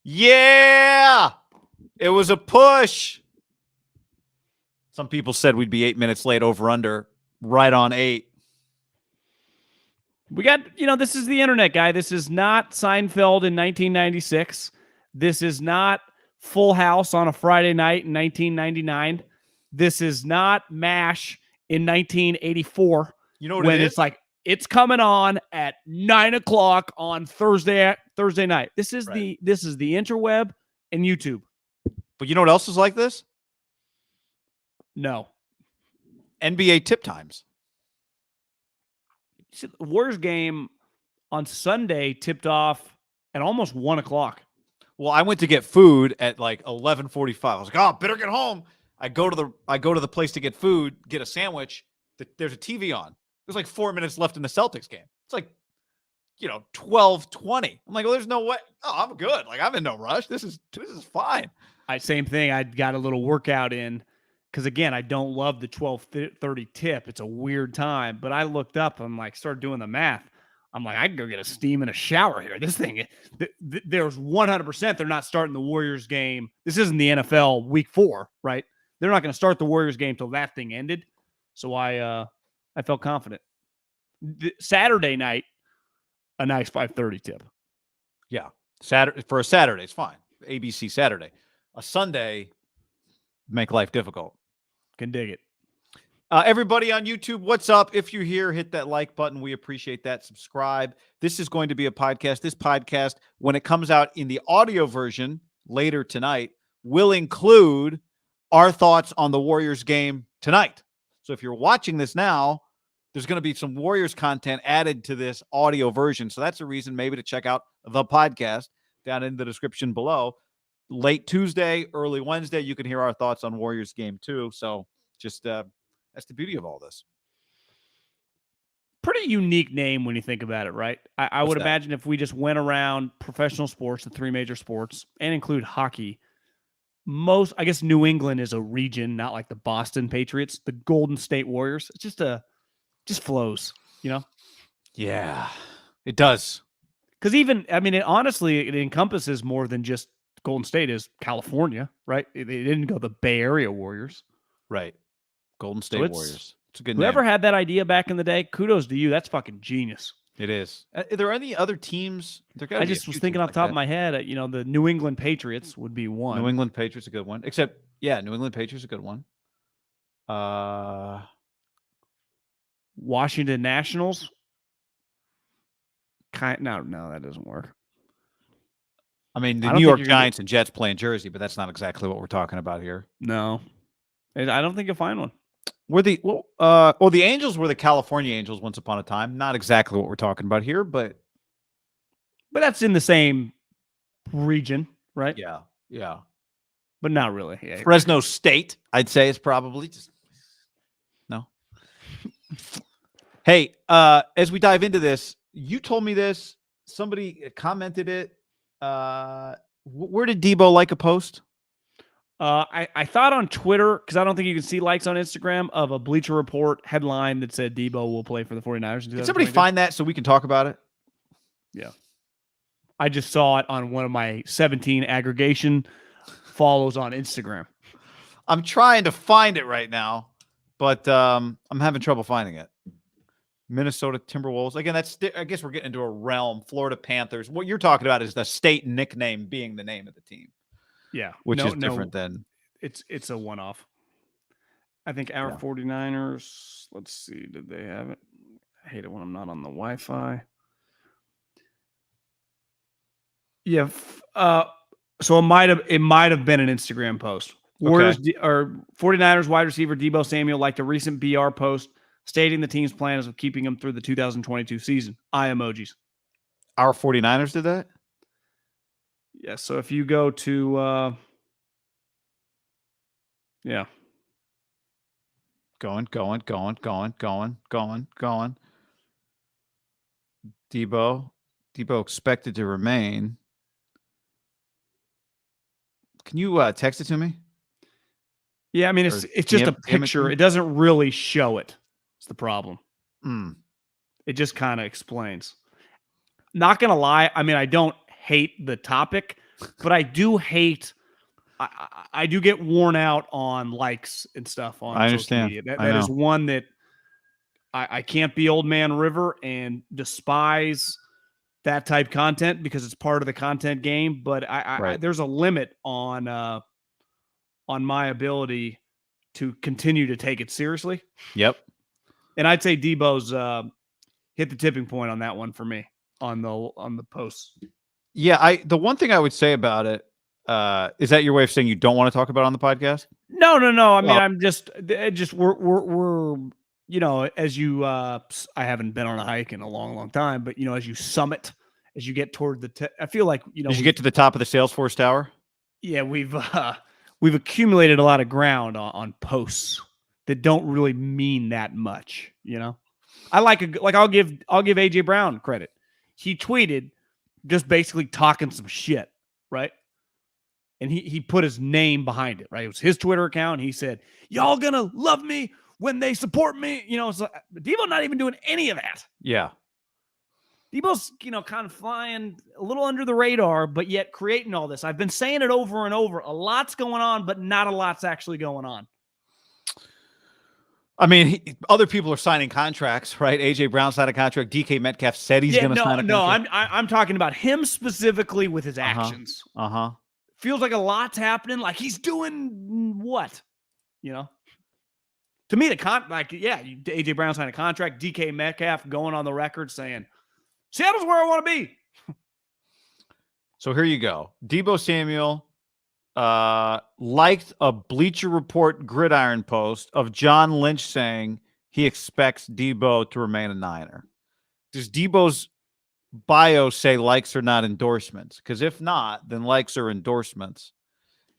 Yeah, it was a push. Some people said we'd be 8 minutes late, over under, right on 8. We got, this is the internet, guy. This is not Seinfeld in 1996. This is not Full House on a Friday night in 1999. This is not MASH in 1984. You know what when it it's like it's coming on at 9:00 on Thursday night. This is the interweb and YouTube. But you know what else is like this? No. NBA tip times. The Warriors game on Sunday tipped off at almost 1:00. Well, I went to get food at like 11:45. I was like, "Oh, better get home." I go to the place to get food, get a sandwich. There's a TV on. There's like 4 minutes left in the Celtics game. It's like, 12:20. I'm like, "Well, there's no way. Oh, I'm good. Like, I'm in no rush. This is fine." Same thing. I got a little workout in because, again, I don't love the 12:30 tip. It's a weird time. But I looked up and started doing the math. I'm like, I can go get a steam and a shower here. This thing, there's 100% they're not starting the Warriors game. This isn't the NFL week 4, right? They're not going to start the Warriors game till that thing ended. So I felt confident. Saturday night, a nice 5:30 tip. Yeah. Saturday, for a Saturday, it's fine. ABC Saturday. A Sunday, make life difficult. Can dig it. Everybody on YouTube, what's up? If you're here, hit that like button. We appreciate that. Subscribe. This is going to be a podcast. This podcast, when it comes out in the audio version later tonight, will include our thoughts on the Warriors game tonight. So if you're watching this now, there's going to be some Warriors content added to this audio version. So that's a reason maybe to check out the podcast down in the description below. Late Tuesday, early Wednesday, you can hear our thoughts on Warriors game too. So just that's the beauty of all this. Pretty unique name when you think about it, right? I would imagine if we just went around professional sports, the 3 major sports, and include hockey, I guess New England is a region, not like the Boston Patriots, the Golden State Warriors. It's just flows, Yeah, it does. Because honestly, it encompasses more than just Golden State is California, right? They didn't go the Bay Area Warriors. Right. Golden State Warriors. It's a good name. Whoever had that idea back in the day, kudos to you. That's fucking genius. It is. Are there any other teams? I just was thinking off the top of my head, the New England Patriots would be one. New England Patriots a good one. Except, New England Patriots a good one. Washington Nationals. No, that doesn't work. I mean, the New York Giants and Jets play in Jersey, but that's not exactly what we're talking about here. No. I don't think you'll find one. The Angels were the California Angels once upon a time. Not exactly what we're talking about here, but that's in the same region, right? Yeah. But not really. Yeah. Fresno State, I'd say, is probably just no. Hey, as we dive into this, you told me this. Somebody commented it. Where did Deebo like a post? I thought on Twitter, because I don't think you can see likes on Instagram, of a Bleacher Report headline that said Deebo will play for the 49ers. Can somebody find that so we can talk about it? Yeah. I just saw it on one of my 17 aggregation follows on Instagram. I'm trying to find it right now, but I'm having trouble finding it. Minnesota Timberwolves. Again, I guess we're getting into a realm. Florida Panthers. What you're talking about is the state nickname being the name of the team. Yeah. Which is different than... It's a one-off. I think our 49ers, let's see, did they have it? I hate it when I'm not on the Wi-Fi. Yeah. So it might have been an Instagram post. Warriors or 49ers wide receiver Debo Samuel liked a recent BR post stating the team's plans of keeping him through the 2022 season. Eye emojis. Our 49ers did that? Yeah, so if you go to Going. Deebo expected to remain. Can you text it to me? Yeah, I mean, it's just a picture. It doesn't really show it. It's the problem. It just kind of explains. Not going to lie. I mean, I don't hate the topic. but I do hate. I do get worn out on likes and stuff on I social understand. media. I That know. is one that I can't be old man River and despise that type content because it's part of the content game. But Right. there's a limit on my ability to continue to take it seriously. Yep. And I'd say Deebo's hit the tipping point on that one for me on the posts. Yeah, the one thing I would say about it is that your way of saying you don't want to talk about it on the podcast? No. I mean, Well, I'm just we're as you I haven't been on a hike in a long time, but as you summit, as you get toward I feel like did you get to the top of the Salesforce Tower? yeah, we've accumulated a lot of ground on posts that don't really mean that much. I I'll give AJ Brown credit. He tweeted just basically talking some shit, right? And he put his name behind it, right? It was his Twitter account. He said, "Y'all gonna love me when they support me." So Deebo not even doing any of that. Yeah. Deebo's, kind of flying a little under the radar, but yet creating all this. I've been saying it over and over. A lot's going on, but not a lot's actually going on. I mean, other people are signing contracts, right? AJ Brown signed a contract. DK Metcalf said he's going to sign a contract. No, I'm talking about him specifically with his actions. Feels like a lot's happening. Like he's doing what? To me, AJ Brown signed a contract. DK Metcalf going on the record saying, Seattle's where I want to be. So here you go. Debo Samuel liked a Bleacher Report gridiron post of John Lynch saying he expects Debo to remain a Niner. Does Debo's bio say likes are not endorsements? Because if not, then likes are endorsements.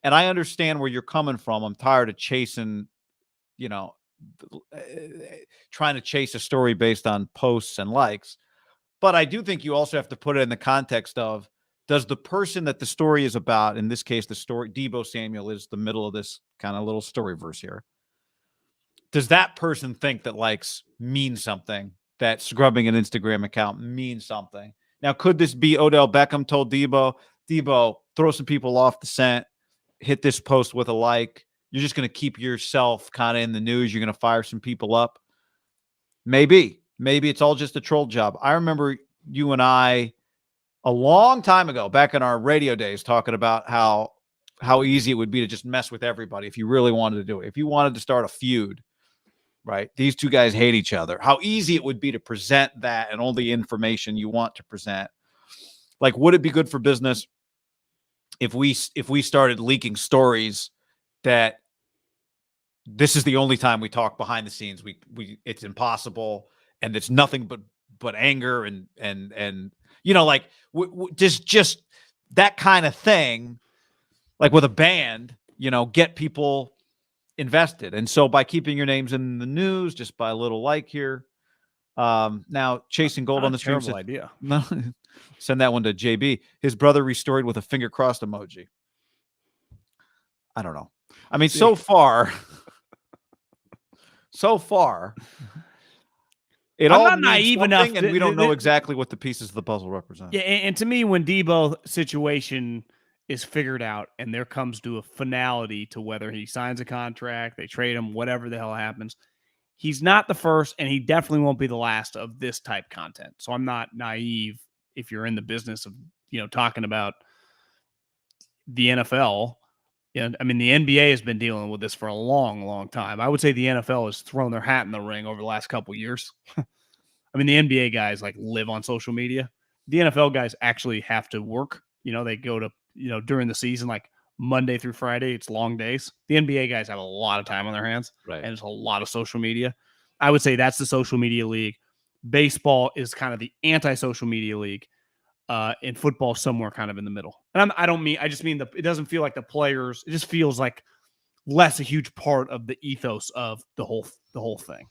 And I understand where you're coming from. I'm tired of chasing, trying to chase a story based on posts and likes. But I do think you also have to put it in the context of, does the person that the story is about, in this case, the story, Deebo Samuel is the middle of this kind of little story verse here. Does that person think that likes mean something, that scrubbing an Instagram account means something? Now, could this be Odell Beckham told Deebo, throw some people off the scent, hit this post with a like. You're just going to keep yourself kind of in the news. You're going to fire some people up. Maybe it's all just a troll job. I remember you and I a long time ago, back in our radio days, talking about how easy it would be to just mess with everybody if you really wanted to do it. If you wanted to start a feud, right? These two guys hate each other. How easy it would be to present that and all the information you want to present. Like, would it be good for business if we started leaking stories that this is the only time we talk behind the scenes? We it's impossible, and it's nothing but anger and like just that kind of thing, like with a band, get people invested. And so by keeping your names in the news, just by a little like here, now chasing gold on the stream. Terrible idea. No, send that one to JB. His brother restored with a finger crossed emoji. I don't know. I mean, so far, it I'm all not naive enough, and we don't know exactly what the pieces of the puzzle represent. Yeah, and to me, when Deebo situation is figured out and there comes to a finality to whether he signs a contract, they trade him, whatever the hell happens, he's not the first, and he definitely won't be the last of this type content. So I'm not naive if you're in the business of talking about the NFL. I mean, the NBA has been dealing with this for a long time. I would say the NFL has thrown their hat in the ring over the last couple of years. I mean, the NBA guys live on social media. The NFL guys actually have to work. They go to, during the season, like Monday through Friday, it's long days. The NBA guys have a lot of time on their hands, right? And it's a lot of social media. I would say that's the social media league. Baseball is kind of the anti-social media league. In football, somewhere kind of in the middle. And I just mean it doesn't feel like the players, it just feels like less a huge part of the ethos of the whole thing.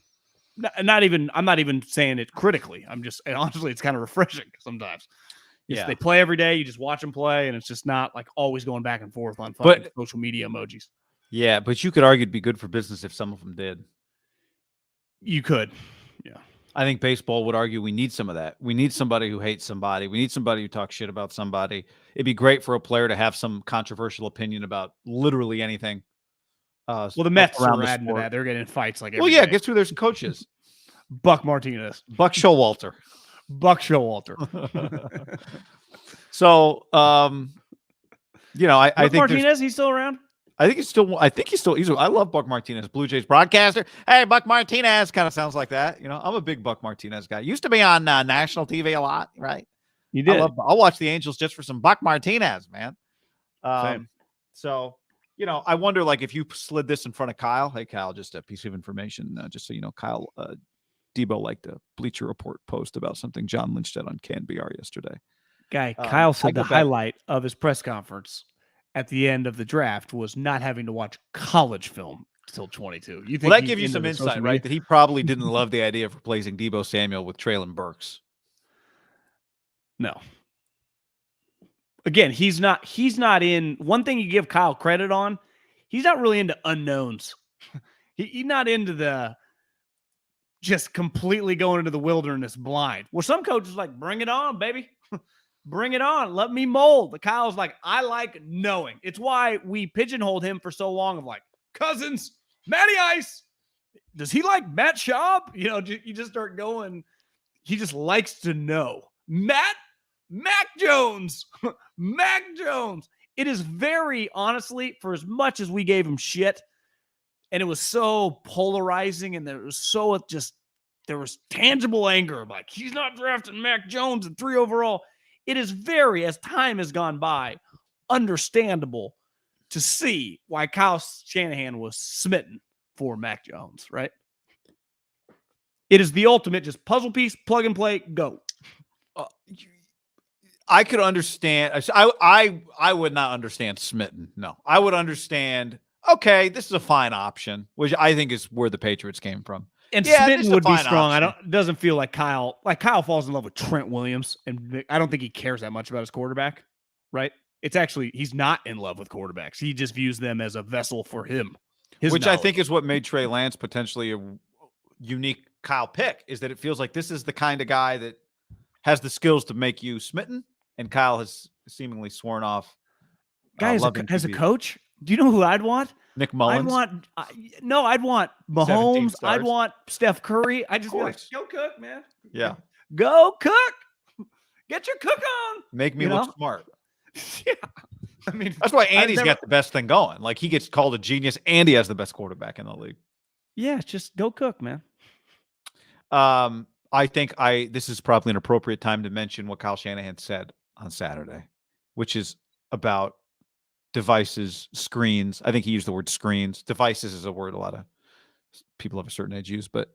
I'm not even saying it critically. And honestly, it's kind of refreshing sometimes. Yeah. They play every day. You just watch them play, and it's just not like always going back and forth on fucking social media emojis. Yeah, but you could argue it'd be good for business if some of them did. You could. Yeah. I think baseball would argue we need some of that. We need somebody who hates somebody. We need somebody who talks shit about somebody. It'd be great for a player to have some controversial opinion about literally anything. Well, the Mets around are the adding to sport. that. They're getting in fights like Well, every yeah, day. guess who their coach is? Buck Martinez. Buck Showalter. Buck Showalter. So, I think Martinez, he's still around? I think he's I love Buck Martinez, Blue Jays broadcaster. Hey, Buck Martinez kind of sounds like that. I'm a big Buck Martinez guy. Used to be on national TV a lot, right? You did. I'll watch the Angels just for some Buck Martinez, man. Same. So, I wonder, like, if you slid this in front of Kyle. Hey, Kyle, just a piece of information, just so you know, Kyle, Deebo liked a Bleacher Report post about something John Lynch said on CanBR yesterday. Kyle said the highlight of his press conference at the end of the draft was not having to watch college film till 22. You think that gives you some insight, right? That he probably didn't love the idea of replacing Debo Samuel with Treylon Burks. No. Again, he's not in. One thing you give Kyle credit on, he's not really into unknowns. He's not into the just completely going into the wilderness blind. Well, some coaches like, bring it on, baby. Bring it on. Let me mold. The Kyle's like, I like knowing. It's why we pigeonholed him for so long of like, Cousins, Matty Ice. Does he like Matt Schaub? You just start going. He just likes to know. Mac Jones. Mac Jones. It is very, honestly, for as much as we gave him shit, and it was so polarizing, and there was tangible anger. Like, he's not drafting Mac Jones at 3 overall. It is very, as time has gone by, understandable to see why Kyle Shanahan was smitten for Mac Jones, right? It is the ultimate just puzzle piece, plug and play, go. I could understand. I would not understand smitten. No, I would understand. Okay, this is a fine option, which I think is where the Patriots came from. And smitten would be strong. It doesn't feel like Kyle falls in love with Trent Williams, and I don't think he cares that much about his quarterback, right? It's actually, he's not in love with quarterbacks. He just views them as a vessel for him. Which I think is what made Trey Lance potentially a unique Kyle pick, is that it feels like this is the kind of guy that has the skills to make you smitten, and Kyle has seemingly sworn off. Guys, as a coach, do you know who I'd want? Nick Mullins. I'd want Mahomes. I'd want Steph Curry. I just want go cook, man. Yeah. Go cook. Get your cook on. Make me look smart. Yeah. I mean, that's why Andy's got the best thing going. Like, he gets called a genius. Andy has the best quarterback in the league. Yeah, just go cook, man. I think this is probably an appropriate time to mention what Kyle Shanahan said on Saturday, which is about devices, screens. I think he used the word screens. Devices is a word a lot of people of a certain age use, but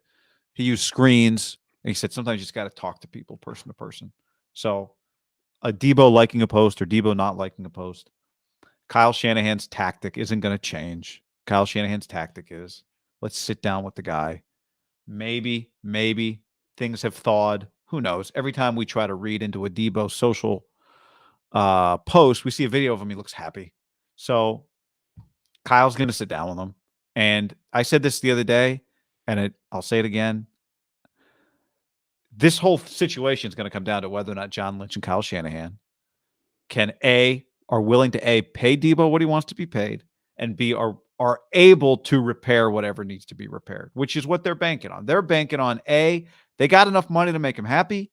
he used screens. And he said sometimes you just got to talk to people person to person. So a Deebo liking a post or Deebo not liking a post, Kyle Shanahan's tactic isn't going to change. Kyle Shanahan's tactic is, let's sit down with the guy. Maybe things have thawed. Who knows? Every time we try to read into a Deebo social post, we see a video of him. He looks happy. So Kyle's going to sit down with him. And I said this the other day, and I'll say it again. This whole situation is going to come down to whether or not John Lynch and Kyle Shanahan are willing to pay Deebo what he wants to be paid, and B, are able to repair whatever needs to be repaired, which is what they're banking on. They're banking on A, they got enough money to make him happy,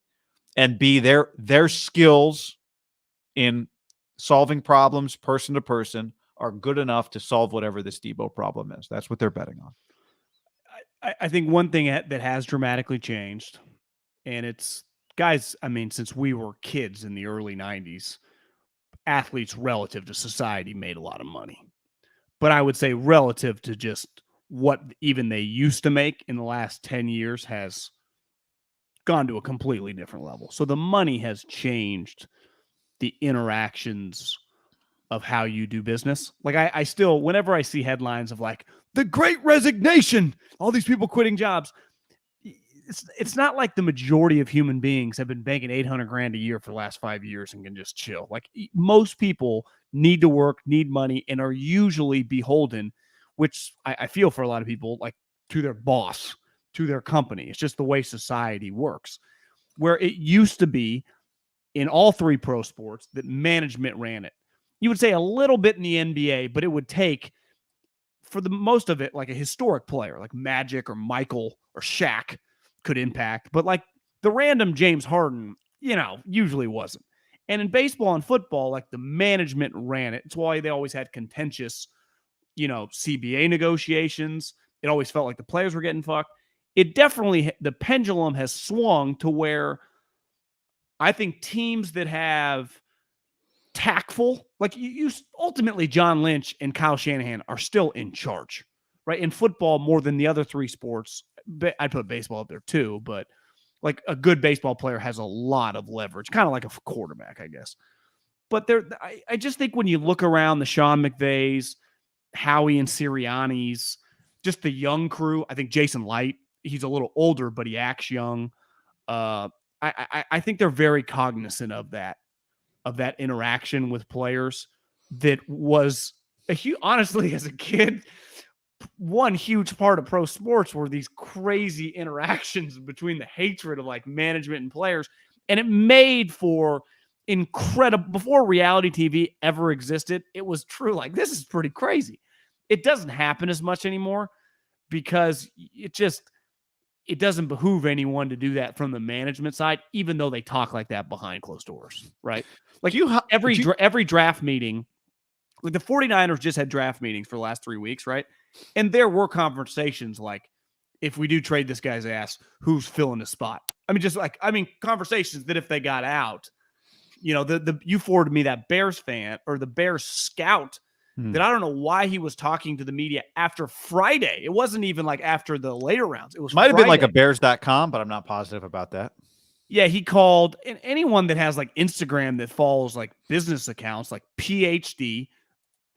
and B, their skills in solving problems person to person are good enough to solve whatever this Deebo problem is. That's what they're betting on. I think one thing that has dramatically changed, and it's, guys, I mean, since we were kids in the early 90s, athletes relative to society made a lot of money. But I would say relative to just what even they used to make in the last 10 years has gone to a completely different level. So the money has changed the interactions of how you do business. Like I still, whenever I see headlines of like the great resignation, all these people quitting jobs, it's not like the majority of human beings have been banking $800,000 a year for the last 5 years and can just chill. Like, most people need to work, need money, and are usually beholden, which I feel for a lot of people, like, to their boss, to their company. It's just the way society works. Where it used to be in all three pro sports that management ran it. You would say a little bit in the NBA, but it would take, for the most of it, like a historic player like Magic or Michael or Shaq could impact. But like the random James Harden, usually wasn't. And in baseball and football, like the management ran it. It's why they always had contentious, CBA negotiations. It always felt like the players were getting fucked. It definitely, the pendulum has swung to where I think teams that have tactful, like you ultimately John Lynch and Kyle Shanahan are still in charge, right? In football, more than the other three sports, I'd put baseball up there too, but like a good baseball player has a lot of leverage, kind of like a quarterback, I guess. But I just think when you look around the Sean McVays, Howie and Sirianni's, just the young crew, I think Jason Light, he's a little older, but he acts young. I think they're very cognizant of that interaction with players. That was honestly, as a kid, one huge part of pro sports were these crazy interactions between the hatred of like management and players. And it made for incredible, before reality TV ever existed, it was true. Like, this is pretty crazy. It doesn't happen as much anymore because it doesn't behoove anyone to do that from the management side, even though they talk like that behind closed doors, right? Like every draft meeting, like the 49ers just had draft meetings for the last 3 weeks, right? And there were conversations like, if we do trade this guy's ass, who's filling the spot? Conversations that if they got out, you forwarded me that Bears fan or the Bears scout that I don't know why he was talking to the media after Friday. It wasn't even like after the later rounds. It was might have been like a bears.com, but I'm not positive about that. Yeah, he called, and anyone that has like Instagram that follows like business accounts like PhD,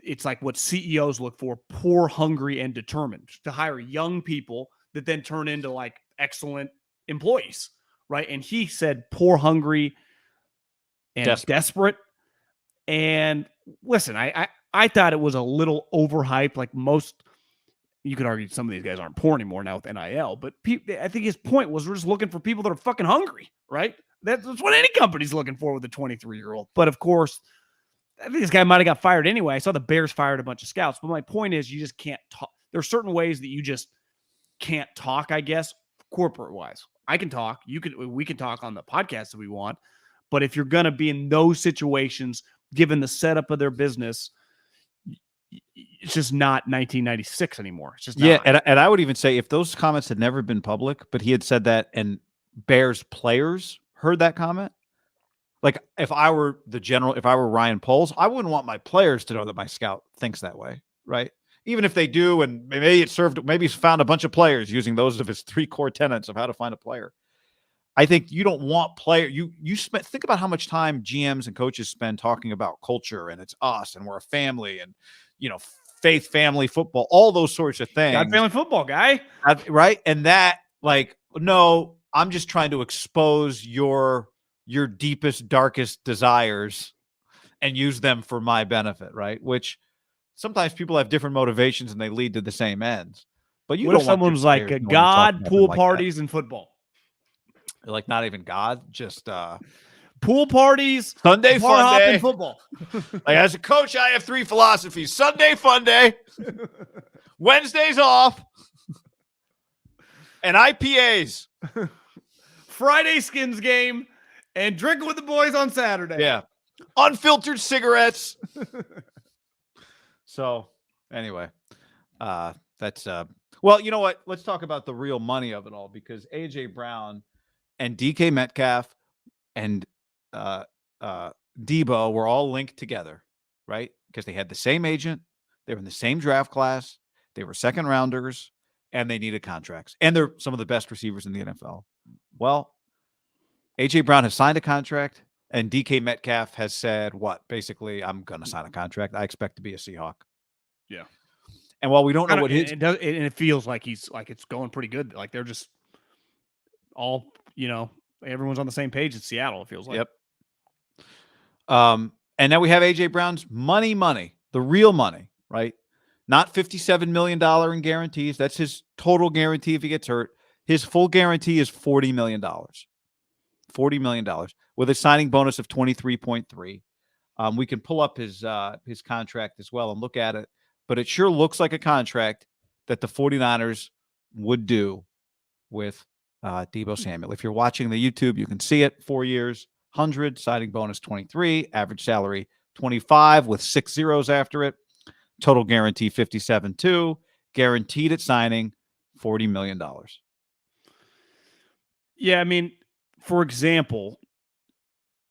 it's like what CEOs look for: poor, hungry, and determined, to hire young people that then turn into like excellent employees, right? And he said poor, hungry, and desperate. And listen, I thought it was a little overhyped. Like most, you could argue some of these guys aren't poor anymore now with NIL, but I think his point was we're just looking for people that are fucking hungry, right? That's what any company's looking for with a 23-year-old. But of course, I think this guy might have got fired anyway. I saw the Bears fired a bunch of scouts, but my point is you just can't talk. There are certain ways that you just can't talk, I guess, corporate-wise. I can talk. We can talk on the podcast if we want. But if you're going to be in those situations, given the setup of their business, it's just not 1996 anymore. It's just not. Yeah, and I would even say if those comments had never been public, but he had said that and Bears players heard that comment, like if I were Ryan Poles, I wouldn't want my players to know that my scout thinks that way, right? Even if they do, and maybe he's found a bunch of players using those of his 3 core tenets of how to find a player. I think you don't want think about how much time GMs and coaches spend talking about culture and it's us and we're a family and, faith, family, football, all those sorts of things. God, family football guy. Right. And that, like, no, I'm just trying to expose your deepest, darkest desires and use them for my benefit. Right. Which sometimes people have different motivations and they lead to the same ends. But what if someone's like a God, pool parties, and football? Like not even God, just pool parties, Sunday fun day, football. Like as a coach, I have 3 philosophies: Sunday fun day, Wednesdays off, and IPAs, Friday skins game, and drinking with the boys on Saturday. Yeah, unfiltered cigarettes. So anyway, that's well, you know what? Let's talk about the real money of it all, because AJ Brown and DK Metcalf and Deebo were all linked together, right? Because they had the same agent, they were in the same draft class, they were second rounders, and they needed contracts. And they're some of the best receivers in the NFL. Well, AJ Brown has signed a contract, and DK Metcalf has said, what? Basically, I'm going to sign a contract. I expect to be a Seahawk. Yeah. And while we don't know what his... it feels like it's going pretty good. Like they're just all, everyone's on the same page in Seattle, it feels like. Yep. And now we have AJ Brown's money, the real money, right? Not $57 million in guarantees. That's his total guarantee if he gets hurt. His full guarantee is $40 million. $40 million with a signing bonus of 23.3. We can pull up his contract as well and look at it, but it sure looks like a contract that the 49ers would do with Deebo Samuel. If you're watching the YouTube, you can see it. 4 years, 100, signing bonus 23, average salary 25 with 6 zeros after it. Total guarantee 57.2, guaranteed at signing $40 million. Yeah, I mean, for example,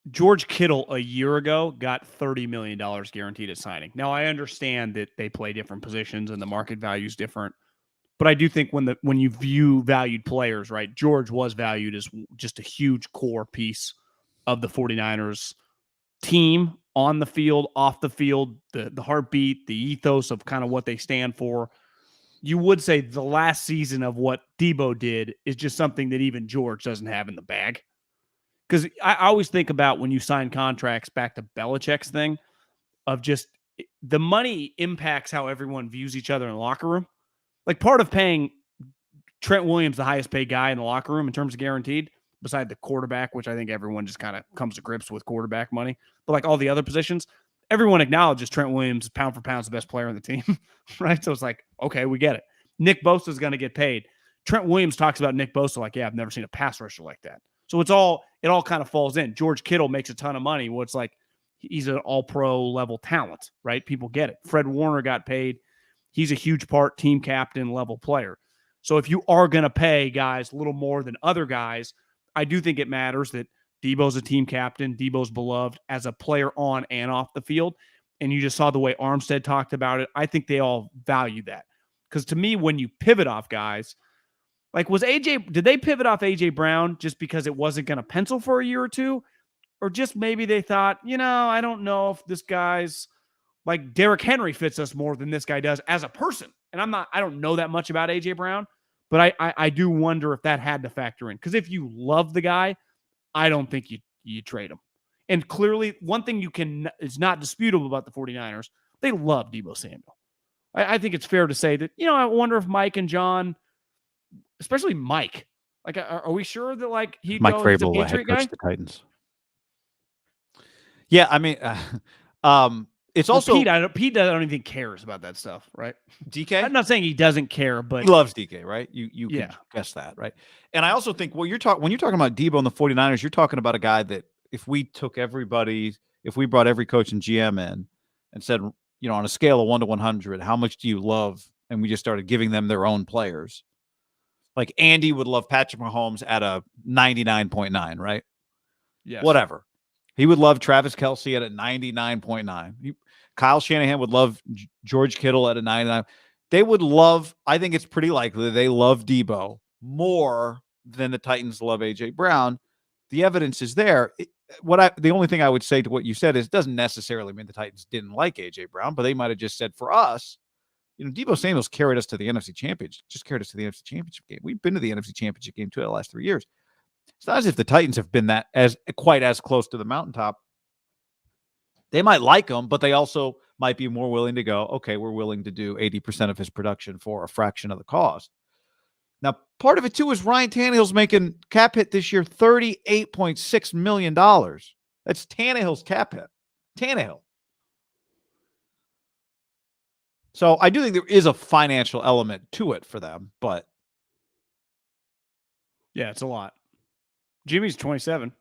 George Kittle a year ago got $30 million guaranteed at signing. Now, I understand that they play different positions and the market value is different, but I do think when you view valued players, right, George was valued as just a huge core piece of the 49ers team on the field, off the field, the heartbeat, the ethos of kind of what they stand for. You would say the last season of what Deebo did is just something that even George doesn't have in the bag. Because I always think about when you sign contracts, back to Belichick's thing of just the money impacts how everyone views each other in the locker room. Like part of paying Trent Williams the highest paid guy in the locker room in terms of guaranteed, beside the quarterback, which I think everyone just kind of comes to grips with quarterback money. But like all the other positions, everyone acknowledges Trent Williams, pound for pound, is the best player on the team, right? So it's like, okay, we get it. Nick Bosa is going to get paid. Trent Williams talks about Nick Bosa like, yeah, I've never seen a pass rusher like that. So it all kind of falls in. George Kittle makes a ton of money. Well, it's like he's an all-pro level talent, right? People get it. Fred Warner got paid. He's a huge part, team captain level player. So if you are going to pay guys a little more than other guys, I do think it matters that Deebo's a team captain. Deebo's beloved as a player on and off the field. And you just saw the way Armstead talked about it. I think they all value that. Because to me, when you pivot off guys, like did they pivot off A.J. Brown just because it wasn't going to pencil for a year or two? Or just maybe they thought, I don't know if this guy's like Derrick Henry fits us more than this guy does as a person. And I don't know that much about A.J. Brown, but I do wonder if that had to factor in. Because if you love the guy, I don't think you trade him. And clearly, one thing is not disputable about the 49ers, they love Debo Samuel. I think it's fair to say that, I wonder if Mike and John, especially Mike, like, are we sure that like Mike Vrabel, head coach of the Titans? Yeah, I mean, it's also Pete. I don't even think cares about that stuff, right? DK. I'm not saying he doesn't care, but he loves DK, right? You can guess that, right? And I also think when you're talking about Deebo and the 49ers, you're talking about a guy that if we brought every coach and GM in and said, on a scale of 1 to 100, how much do you love? And we just started giving them their own players. Like Andy would love Patrick Mahomes at a 99.9, right? Yes. Whatever. He would love Travis Kelce at a 99.9. Kyle Shanahan would love George Kittle at a 99. They would love, I think it's pretty likely they love Deebo more than the Titans love A.J. Brown. The evidence is there. The only thing I would say to what you said is it doesn't necessarily mean the Titans didn't like A.J. Brown, but they might have just said for us, Deebo Samuel's carried us to the NFC Championship, game. We've been to the NFC Championship game 2 of the last 3 years. It's not as if the Titans have been quite as close to the mountaintop. They might like him, but they also might be more willing to go, okay, we're willing to do 80% of his production for a fraction of the cost. Now, part of it, too, is Ryan Tannehill's making cap hit this year $38.6 million. That's Tannehill's cap hit. Tannehill. So I do think there is a financial element to it for them, but. Yeah, it's a lot. Jimmy's 27.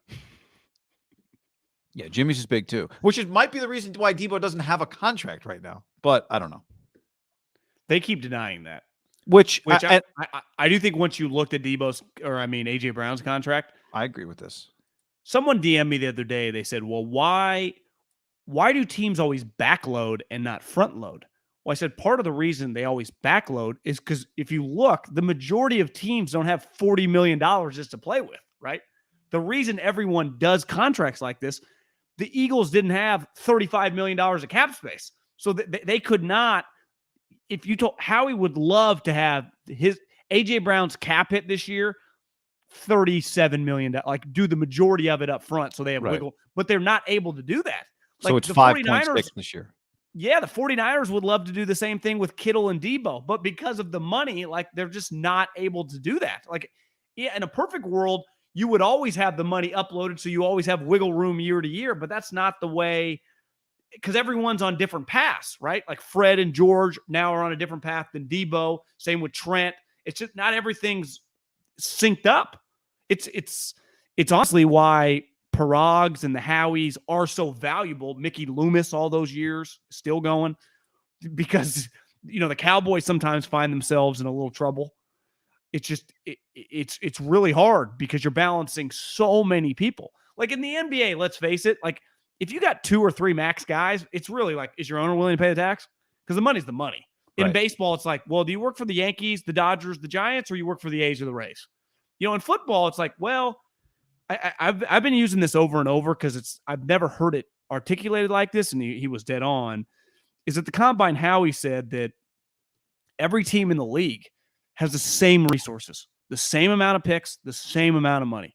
Yeah, Jimmy's is big too, which might be the reason why Deebo doesn't have a contract right now, but I don't know. They keep denying that. Which I do think once you looked at A.J. Brown's contract. I agree with this. Someone DM'd me the other day. They said, well, why do teams always backload and not front load? Well, I said part of the reason they always backload is because if you look, the majority of teams don't have $40 million just to play with, right? The reason everyone does contracts like this, the Eagles didn't have $35 million of cap space. So they could not, if you told Howie would love to have his A.J. Brown's cap hit this year, $37 million, like do the majority of it up front so they have wiggle, but they're not able to do that. Like so it's 5.6 this year. Yeah, the 49ers would love to do the same thing with Kittle and Deebo, but because of the money, like they're just not able to do that. Like Yeah, in a perfect world, you would always have the money uploaded, so you always have wiggle room year to year, but that's not the way, because everyone's on different paths, right? Like Fred and George now are on a different path than Deebo. Same with Trent. It's just not everything's synced up. It's honestly why Parags and the Howies are so valuable. Mickey Loomis, all those years, still going, because the Cowboys sometimes find themselves in a little trouble. It's just it's really hard because you're balancing so many people. Like in the NBA, let's face it, like if you got 2 or 3 max guys, it's really like, is your owner willing to pay the tax? Because the money's the money. In baseball, it's like, well, do you work for the Yankees, the Dodgers, the Giants, or you work for the A's or the Rays? In football, it's like, well, I've been using this over and over because I've never heard it articulated like this, and he was dead on. Is at the combine, Howie said that every team in the league has the same resources, the same amount of picks, the same amount of money.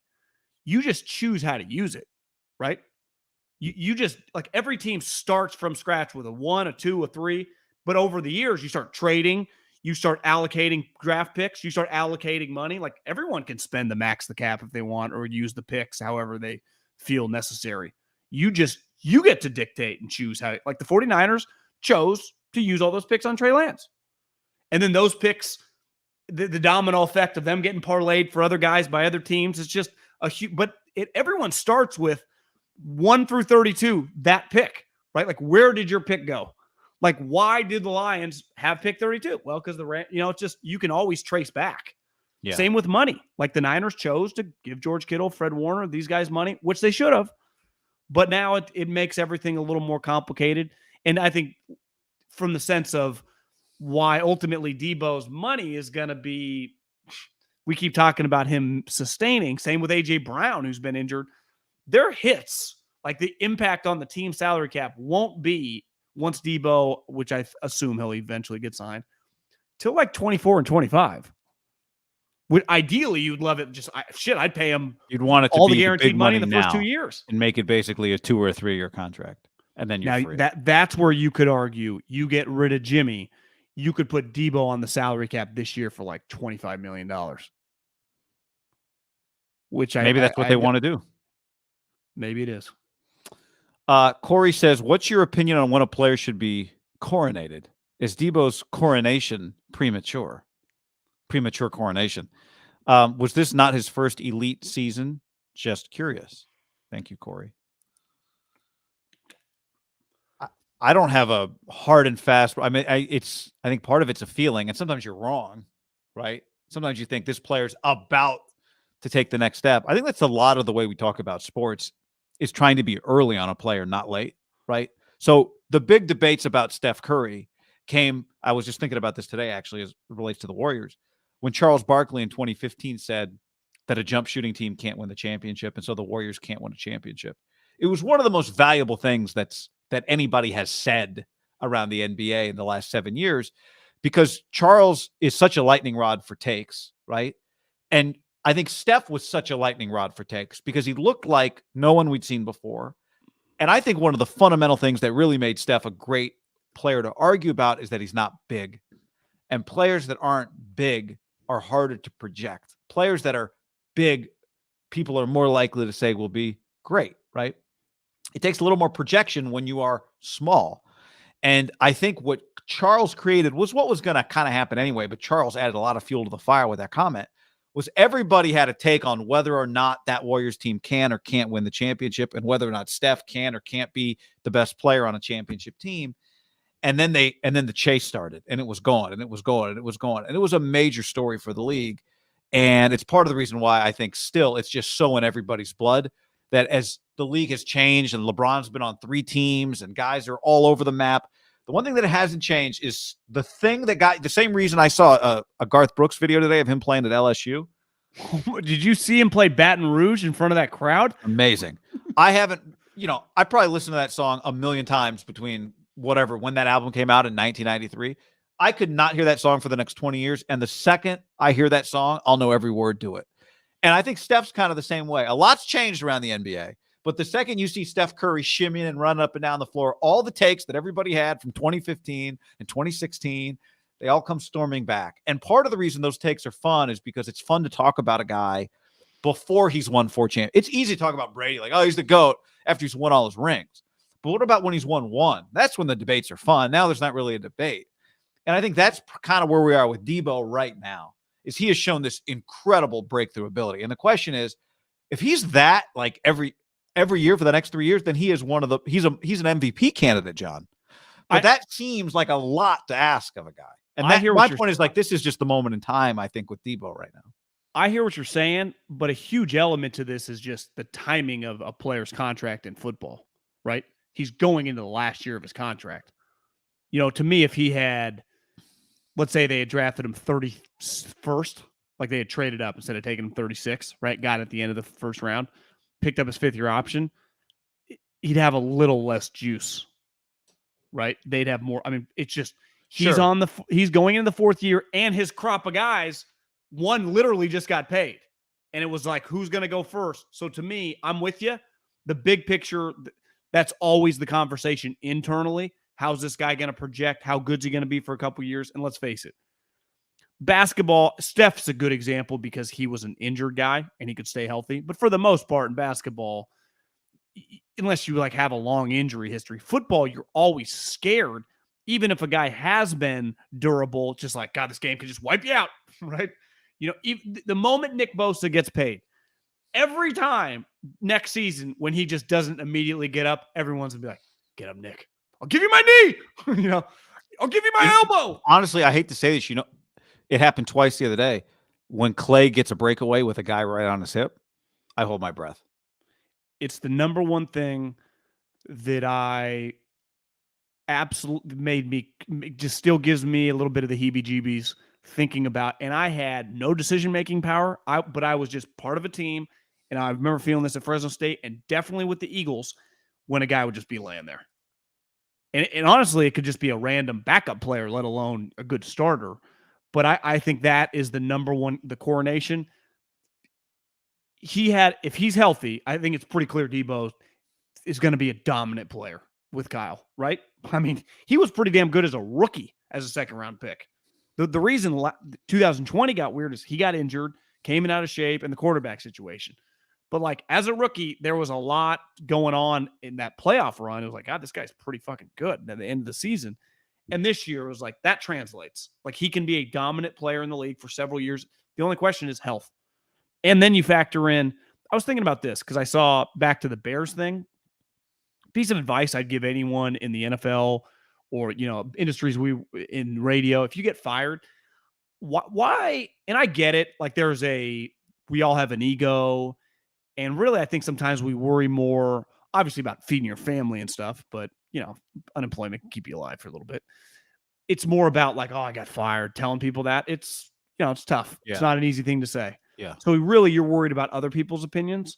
You just choose how to use it, right? You just, like, every team starts from scratch with a 1, a 2, a 3, but over the years, you start trading, you start allocating draft picks, you start allocating money. Like, everyone can spend the max the cap if they want, or use the picks however they feel necessary. You get to dictate and choose how, like the 49ers chose to use all those picks on Trey Lance. And then those picks, the domino effect of them getting parlayed for other guys by other teams is just a huge, but everyone starts with 1 through 32, that pick, right? Like, where did your pick go? Like, why did the Lions have pick 32? Well, because it's just, you can always trace back. Yeah. Same with money. Like, the Niners chose to give George Kittle, Fred Warner, these guys money, which they should have. But now it makes everything a little more complicated. And I think from the sense of why ultimately Deebo's money is going to be, we keep talking about him sustaining. Same with A.J. Brown, who's been injured. Their hits, like the impact on the team salary cap, won't be once Deebo, which I assume he'll eventually get signed, till like 24 and 25. Ideally, you'd love it. I'd pay him. You'd want it to all be the guaranteed money in the first now 2 years and make it basically a 2 or 3 year contract, and then you're free. That's where you could argue you get rid of Jimmy. You could put Deebo on the salary cap this year for like $25 million. Which maybe that's what they want to do. Maybe it is. Corey says, what's your opinion on when a player should be coronated? Is Deebo's coronation premature? Premature coronation. Was this not his first elite season? Just curious. Thank you, Corey. I don't have a hard and fast. I mean, I think part of it's a feeling, and sometimes you're wrong, right? Sometimes you think this player's about to take the next step. I think that's a lot of the way we talk about sports, is trying to be early on a player, not late, right? So the big debates about Steph Curry came, I was just thinking about this today, actually, as it relates to the Warriors, when Charles Barkley in 2015 said that a jump shooting team can't win the championship, and so the Warriors can't win a championship. It was one of the most valuable things that anybody has said around the NBA in the last 7 years, because Charles is such a lightning rod for takes, right? And I think Steph was such a lightning rod for takes because he looked like no one we'd seen before. And I think one of the fundamental things that really made Steph a great player to argue about is that he's not big. And players that aren't big are harder to project. Players that are big, people are more likely to say will be great, right? It takes a little more projection when you are small. And I think what Charles created was what was going to kind of happen anyway, but Charles added a lot of fuel to the fire with that comment, was everybody had a take on whether or not that Warriors team can or can't win the championship, and whether or not Steph can or can't be the best player on a championship team. And then the chase started, and it was going, and it was going, and it was going. And it was a major story for the league. And it's part of the reason why I think still it's just so in everybody's blood that as the league has changed and LeBron's been on 3 teams and guys are all over the map, the one thing that hasn't changed is the thing that got the same reason I saw a Garth Brooks video today of him playing at LSU. Did you see him play Baton Rouge in front of that crowd? Amazing. I haven't, I probably listened to that song a million times between when that album came out in 1993. I could not hear that song for the next 20 years. And the second I hear that song, I'll know every word to it. And I think Steph's kind of the same way. A lot's changed around the NBA. But the second you see Steph Curry shimmying and running up and down the floor, all the takes that everybody had from 2015 and 2016 They all come storming back. And part of the reason those takes are fun is because it's fun to talk about a guy before he's won 4 championships. It's easy to talk about Brady, like, oh, he's the GOAT after he's won all his rings. But what about when he's won 1? That's when the debates are fun. Now there's not really a debate. And I think that's kind of where we are with Deebo right now, is he has shown this incredible breakthrough ability. And the question is, if he's that like every year for the next 3 years, then he is he's an MVP candidate, John. But that seems like a lot to ask of a guy. And my point is, like, this is just the moment in time, I think, with Deebo right now. I hear what you're saying, but a huge element to this is just the timing of a player's contract in football, right? He's going into the last year of his contract. You know, to me, if he had, let's say they had drafted him 31st, like they had traded up instead of taking him 36, right? Got at the end of the first round, picked up his 5th-year option, he'd have a little less juice, right? They'd have more. I mean, it's just he's going into the 4th year, and his crop of guys, one literally just got paid, and it was like, who's going to go first? So to me, I'm with you. The big picture, that's always the conversation internally. How's this guy going to project? How good's he going to be for a couple years? And let's face it, basketball, Steph's a good example because he was an injured guy and he could stay healthy. But for the most part in basketball, unless you like have a long injury history, football, you're always scared. Even if a guy has been durable, just like, God, this game could just wipe you out, right? You know, the moment Nick Bosa gets paid, every time next season when he just doesn't immediately get up, everyone's going to be like, get up, Nick. I'll give you my knee. You know, I'll give you my elbow. Honestly, I hate to say this. You know, it happened twice the other day. When Clay gets a breakaway with a guy right on his hip, I hold my breath. It's the number one thing that I absolutely just still gives me a little bit of the heebie-jeebies thinking about. And I had no decision-making power, but I was just part of a team. And I remember feeling this at Fresno State and definitely with the Eagles when a guy would just be laying there. And honestly, it could just be a random backup player, let alone a good starter. But I think that is the number one, the coronation. If he's healthy, I think it's pretty clear Deebo is going to be a dominant player with Kyle, right? I mean, he was pretty damn good as a rookie, as a second-round pick. The reason 2020 got weird is he got injured, came in out of shape, and the quarterback situation. But like as a rookie, there was a lot going on in that playoff run. It was like, God, this guy's pretty fucking good at the end of the season. And this year it was like, that translates. Like he can be a dominant player in the league for several years. The only question is health. And then you factor in, I was thinking about this because I saw back to the Bears thing. Piece of advice I'd give anyone in the NFL or, you know, industries in radio, if you get fired, why? And I get it. Like we all have an ego. And really, I think sometimes we worry more, obviously, about feeding your family and stuff. But, you know, unemployment can keep you alive for a little bit. It's more about like, oh, I got fired, telling people that. It's, you know, it's tough. Yeah. It's not an easy thing to say. Yeah. So you're worried about other people's opinions.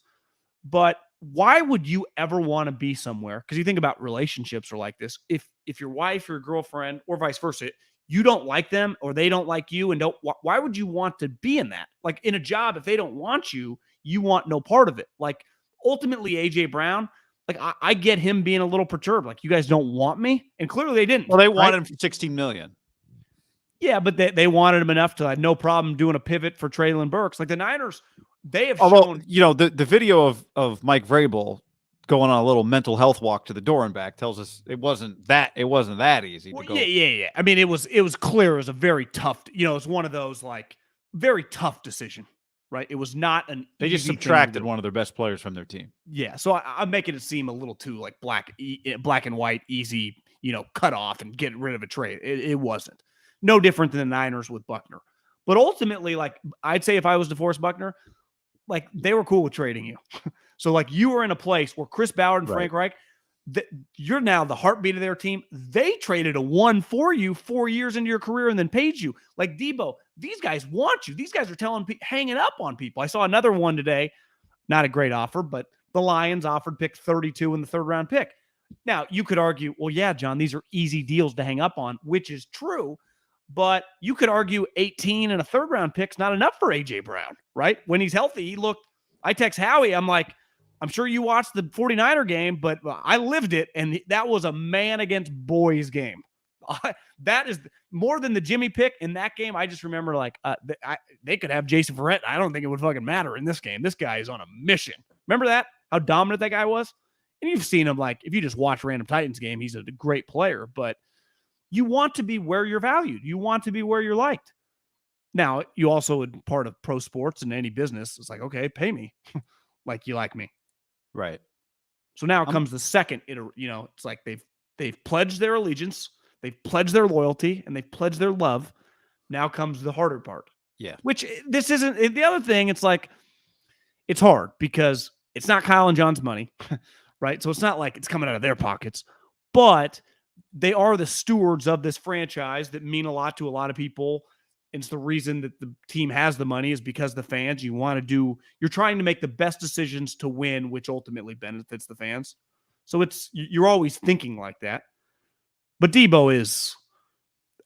But why would you ever want to be somewhere? Because you think about relationships are like this. If your wife or your girlfriend or vice versa, you don't like them or they don't like you, and why would you want to be in that? Like in a job, if they don't want you, you want no part of it. Like ultimately, AJ Brown, like I get him being a little perturbed. Like, you guys don't want me, and clearly they didn't. Well, they wanted him for $16 million. Yeah, but they wanted him enough to have no problem doing a pivot for Treylon Burks. Like the Niners, they have shown. You know, the video of Mike Vrabel going on a little mental health walk to the door and back tells us it wasn't that easy to go. Yeah. I mean, it was clear it was a very tough. You know, it's one of those like very tough decision. Right. It was not an. They just subtracted one of their best players from their team. Yeah. So I'm making it seem a little too like black and white, easy, you know, cut off and get rid of a trade. It wasn't. No different than the Niners with Buckner. But ultimately, like, I'd say if I was DeForest Buckner, like, they were cool with trading you. So, like, you were in a place where Chris Ballard and Frank Reich, you're now the heartbeat of their team. They traded a 1 for you 4 years into your career and then paid you. Like Deebo, these guys want you. These guys are hanging up on people. I saw another one today. Not a great offer, but the Lions offered pick 32 in the 3rd round pick. Now, you could argue, well, yeah, John, these are easy deals to hang up on, which is true. But you could argue 18 and a 3rd round pick's not enough for AJ Brown, right? When he's healthy, he looked. I text Howie. I'm like, I'm sure you watched the 49er game, but I lived it, and that was a man against boys game. That is more than the Jimmy pick in that game. I just remember like they could have Jason Verrett. I don't think it would fucking matter in this game. This guy is on a mission. Remember that? How dominant that guy was? And you've seen him, like, if you just watch Random Titans game, he's a great player, but you want to be where you're valued. You want to be where you're liked. Now, you also, part of pro sports and any business, it's like, okay, pay me like you like me. Right. So now comes the second, it's like they've pledged their allegiance, they've pledged their loyalty, and they've pledged their love. Now comes the harder part. Yeah. Which this isn't, the other thing, it's like, it's hard because it's not Kyle and John's money, right? So it's not like it's coming out of their pockets, but they are the stewards of this franchise that mean a lot to a lot of people. It's the reason that the team has the money is because the fans, you're trying to make the best decisions to win, which ultimately benefits the fans. So you're always thinking like that. But Deebo is,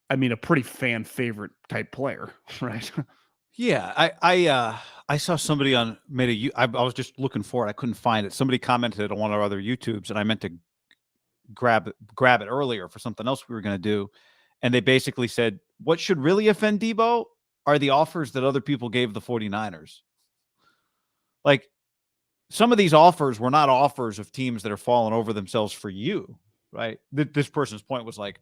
a pretty fan favorite type player, right? Yeah. I saw somebody I was just looking for it. I couldn't find it. Somebody commented on one of our other YouTubes, and I meant to grab it earlier for something else we were going to do. And they basically said, what should really offend Deebo are the offers that other people gave the 49ers. Like, some of these offers were not offers of teams that are falling over themselves for you, right? This person's point was like,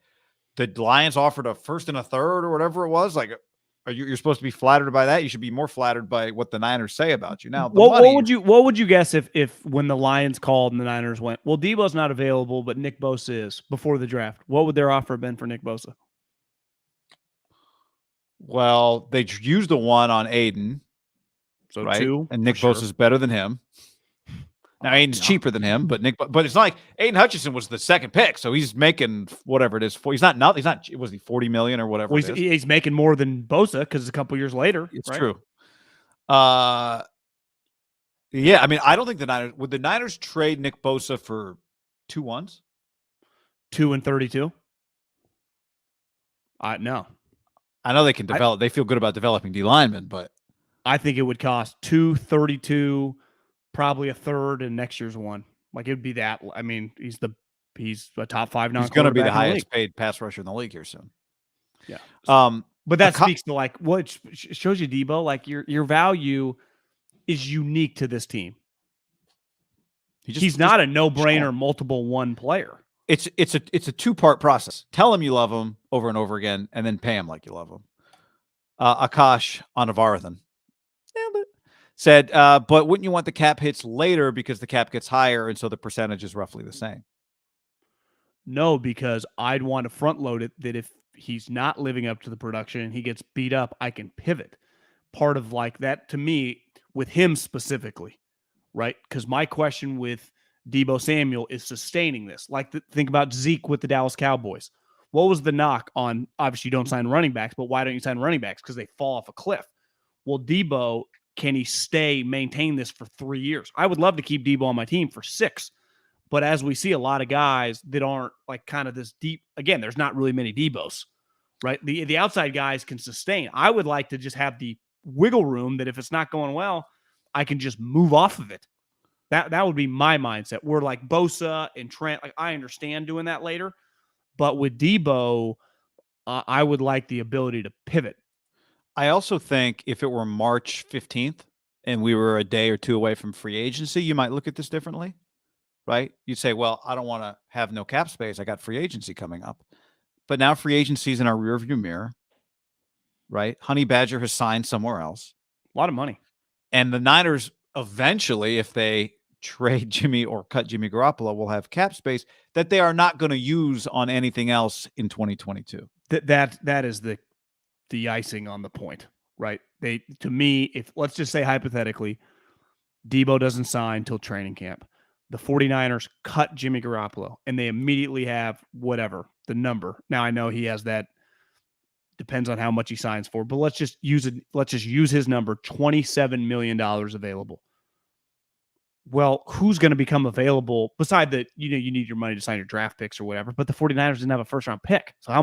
the Lions offered a first and a third or whatever it was. Like, you're supposed to be flattered by that? You should be more flattered by what the Niners say about you. Now, what would you guess if when the Lions called and the Niners went, well, Deebo's not available, but Nick Bosa is, before the draft? What would their offer have been for Nick Bosa? Well, they used the one on Aiden, so right? 2, and Nick Bosa's better than him. Now Aiden's cheaper than him, but it's not like Aiden Hutchinson was the second pick, so he's making whatever it is. He's not. Was he $40 million or whatever? Well, he's making more than Bosa because it's a couple years later. It's right? true. Yeah, I don't think the Niners trade Nick Bosa for 2 ones, 2 and 32. No. I know they can develop. They feel good about developing D linemen, but I think it would cost 2, 32, probably a third, and next year's one. Like, it would be that. He's a top 5 non. He's going to be the highest paid pass rusher in the league here soon. Yeah. But that speaks to like what shows you, Deebo, like your value is unique to this team. He's not a no-brainer multiple one player. It's a 2-part process. Tell him you love him over and over again, and then pay him like you love him. Akash Anavarathan said, but wouldn't you want the cap hits later because the cap gets higher, and so the percentage is roughly the same? No, because I'd want to front load it that if he's not living up to the production and he gets beat up, I can pivot. Part of like that to me with him specifically, right? Because my question with Debo Samuel is sustaining this. Like, think about Zeke with the Dallas Cowboys. What was the knock on, obviously you don't sign running backs, but why don't you sign running backs? Because they fall off a cliff. Well, Debo, can he maintain this for 3 years? I would love to keep Debo on my team for 6. But as we see a lot of guys that aren't like kind of this deep, again, there's not really many Debos, right? The outside guys can sustain. I would like to just have the wiggle room that if it's not going well, I can just move off of it. That would be my mindset. We're like Bosa and Trent. Like, I understand doing that later. But with Deebo, I would like the ability to pivot. I also think if it were March 15th and we were a day or 2 away from free agency, you might look at this differently, right? You'd say, well, I don't want to have no cap space. I got free agency coming up. But now free agency is in our rearview mirror, right? Honey Badger has signed somewhere else. A lot of money. And the Niners eventually, if they trade Jimmy or cut Jimmy Garoppolo, will have cap space that they are not going to use on anything else in 2022. That is the icing on the point, right? To me, if let's just say hypothetically, Deebo doesn't sign till training camp. The 49ers cut Jimmy Garoppolo and they immediately have whatever the number. Now I know he has that, depends on how much he signs for, but let's just use it. Let's just use his number, $27 million available. Well, who's going to become available beside that? You need your money to sign your draft picks or whatever, but the 49ers didn't have a first round pick. So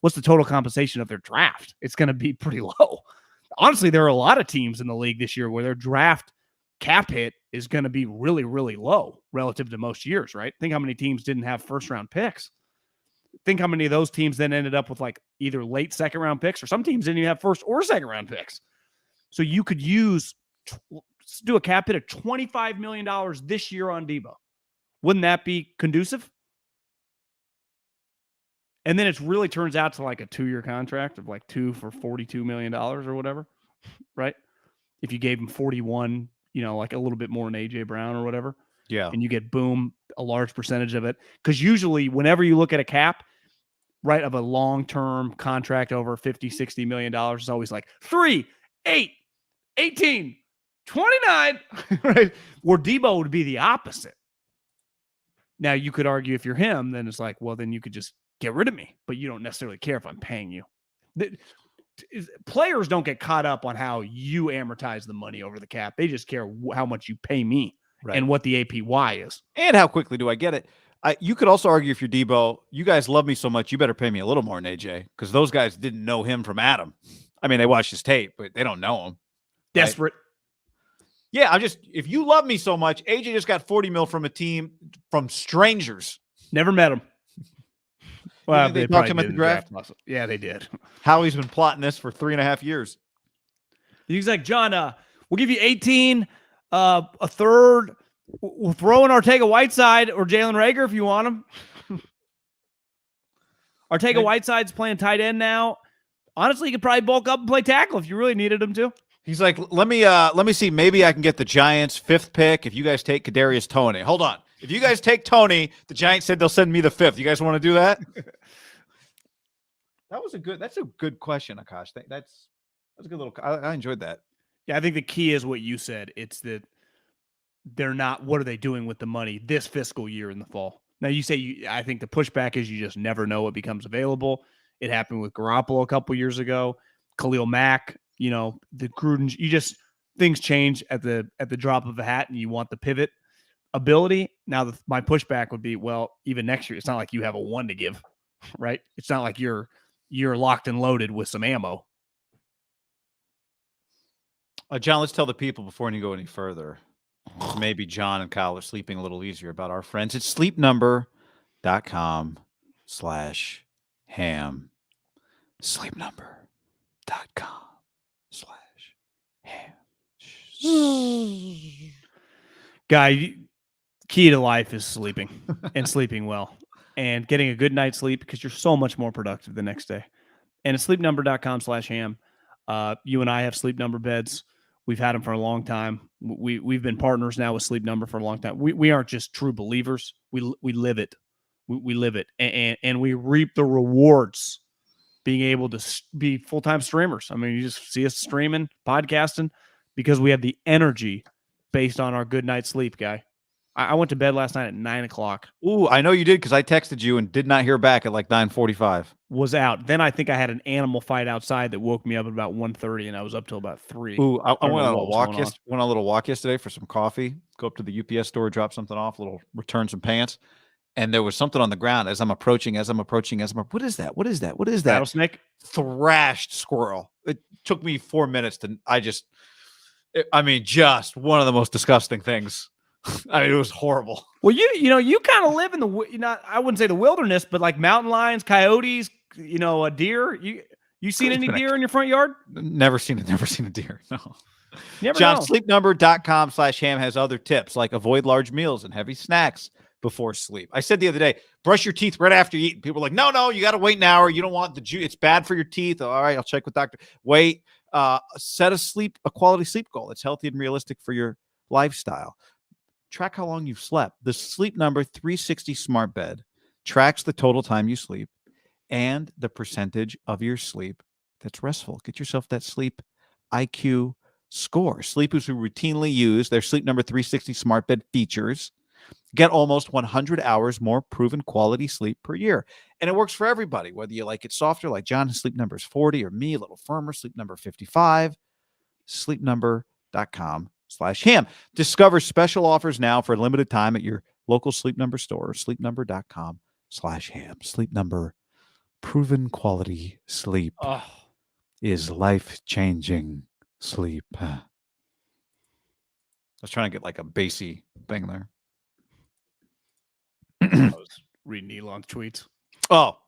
what's the total compensation of their draft? It's going to be pretty low. Honestly, there are a lot of teams in the league this year where their draft cap hit is going to be really, really low relative to most years, right? Think how many teams didn't have first round picks. think how many of those teams then ended up with like either late second round picks, or some teams didn't even have first or second round picks. So you could do a cap hit of $25 million this year on Deebo. Wouldn't that be conducive? And then it really turns out to like a 2-year contract of like 2 for $42 million or whatever, right? If you gave him 41, like a little bit more than AJ Brown or whatever. Yeah. And you get, boom, a large percentage of it. Because usually whenever you look at a cap, right, of a long-term contract over $50-60 million, it's always like 3, 8, 18, 29, right? Where Deebo would be the opposite. Now, you could argue if you're him, then it's like, well, then you could just get rid of me, but you don't necessarily care if I'm paying you. Players don't get caught up on how you amortize the money over the cap. They just care how much you pay me and what the APY is. And how quickly do I get it? You could also argue if you're Deebo, you guys love me so much, you better pay me a little more than AJ, because those guys didn't know him from Adam. I mean, they watched his tape, but they don't know him. Desperate. Right? Yeah, if you love me so much, AJ just got 40 mil from a team from strangers. Never met him. Well, they talked to him at the draft. Yeah, they did. Howie's been plotting this for 3.5 years. He's like, John, we'll give you 18, a third. We'll throw in Ortega-Whiteside or Jalen Reagor if you want him. Ortega-Whiteside's playing tight end now. Honestly, you could probably bulk up and play tackle if you really needed him to. He's like, let me see. Maybe I can get the Giants' 5th pick if you guys take Kadarius Toney. Hold on. If you guys take Toney, the Giants said they'll send me the 5th. You guys want to do that? That's a good question, Akash. That's a good little. I enjoyed that. Yeah, I think the key is what you said. It's that they're not. What are they doing with the money this fiscal year in the fall? Now you say I think the pushback is you just never know what becomes available. It happened with Garoppolo a couple years ago. Khalil Mack. The Gruden. Things change at the drop of a hat, and you want the pivot ability. Now, my pushback would be, well, even next year, it's not like you have a 1 to give, right? It's not like you're locked and loaded with some ammo. John, let's tell the people before you go any further. Maybe John and Kyle are sleeping a little easier about our friends. It's sleepnumber.com/ham. Sleepnumber.com/ham. Guy, key to life is sleeping and sleeping well and getting a good night's sleep, because you're so much more productive the next day. And it's sleepnumber.com/ham. You and I have Sleep Number beds. We've had them for a long time. We've been partners now with Sleep Number for a long time. We aren't just true believers. We live it. We live it, and we reap the rewards being able to be full-time streamers. I mean, you just see us streaming, podcasting, because we have the energy based on our good night's sleep, guy. I went to bed last night at 9:00. Ooh, I know you did, because I texted you and did not hear back at like 9:45. Was out. Then I think I had an animal fight outside that woke me up at about 1:30, and I was up till about 3. Ooh, I went on a walk. Went on a little walk yesterday for some coffee. Go up to the UPS store, drop something off, return some pants, and there was something on the ground as I'm approaching. What is that? What is that? Rattlesnake? Thrashed squirrel. It took me 4 minutes to. Just one of the most disgusting things. It was horrible. Well, you kind of live in the, I wouldn't say the wilderness, but like mountain lions, coyotes, a deer. You seen any deer in your front yard? Never seen a deer. No. John, sleepnumber.com/ham has other tips, like avoid large meals and heavy snacks before sleep. I said the other day, brush your teeth right after you eat. People are like, no, you got to wait an hour. You don't want the juice. It's bad for your teeth. All right, I'll check with doctor. Wait. Set a quality sleep goal. It's healthy and realistic for your lifestyle. Track how long you've slept. The Sleep Number 360 smart bed tracks the total time you sleep and the percentage of your sleep that's restful. Get yourself that sleep IQ score. Sleepers who routinely use their Sleep Number 360 smart bed features get almost 100 hours more proven quality sleep per year. And it works for everybody, whether you like it softer, like John, his Sleep Number is 40, or me, a little firmer, Sleep Number 55. Sleepnumber.com/ham. Discover special offers now for a limited time at your local Sleep Number store, or sleepnumber.com/ham. Sleep Number, proven quality sleep is life-changing sleep. I was trying to get like a bassy thing there. I was reading Elon's tweets. Oh,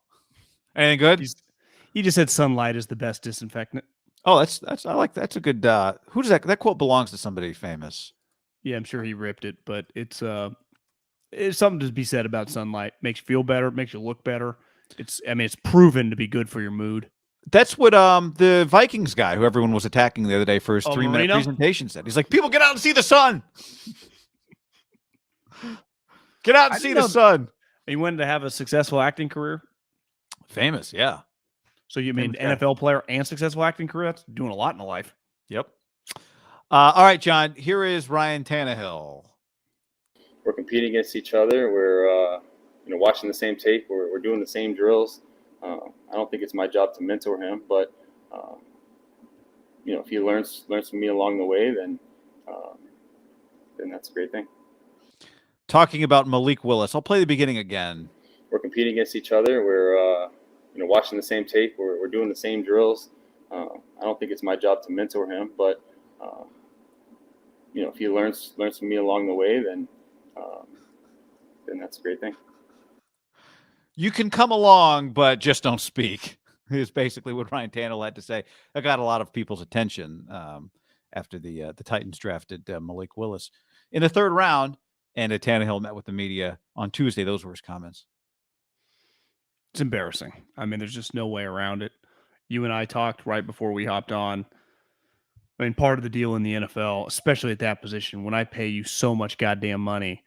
anything good? He just said sunlight is the best disinfectant. Oh, I like that's a good. Who does that quote belongs to somebody famous? Yeah, I'm sure he ripped it, but it's something to be said about sunlight. Makes you feel better, makes you look better. It's proven to be good for your mood. That's what the Vikings guy, who everyone was attacking the other day for his 3-minute Marino? presentation, said. He's like, people get out and see the sun. Get out and see the sun. He wanted to have a successful acting career. Famous, yeah. So you mean NFL player and successful acting career? That's doing a lot in life. Yep. All right, John. Here is Ryan Tannehill. We're competing against each other. We're watching the same tape. We're doing the same drills. I don't think it's my job to mentor him, but if he learns from me along the way, then that's a great thing. Talking about Malik Willis, I'll play the beginning again. We're competing against each other. We're watching the same tape. We're doing the same drills. I don't think it's my job to mentor him, but if he learns from me along the way, then that's a great thing. You can come along, but just don't speak, is basically what Ryan Tannehill had to say. That got a lot of people's attention after the Titans drafted Malik Willis in the third round, and Tannehill met with the media on Tuesday. Those were his comments. It's embarrassing. I mean, there's just no way around it. You and I talked right before we hopped on. I mean, part of the deal in the NFL, especially at that position, when I pay you so much goddamn money,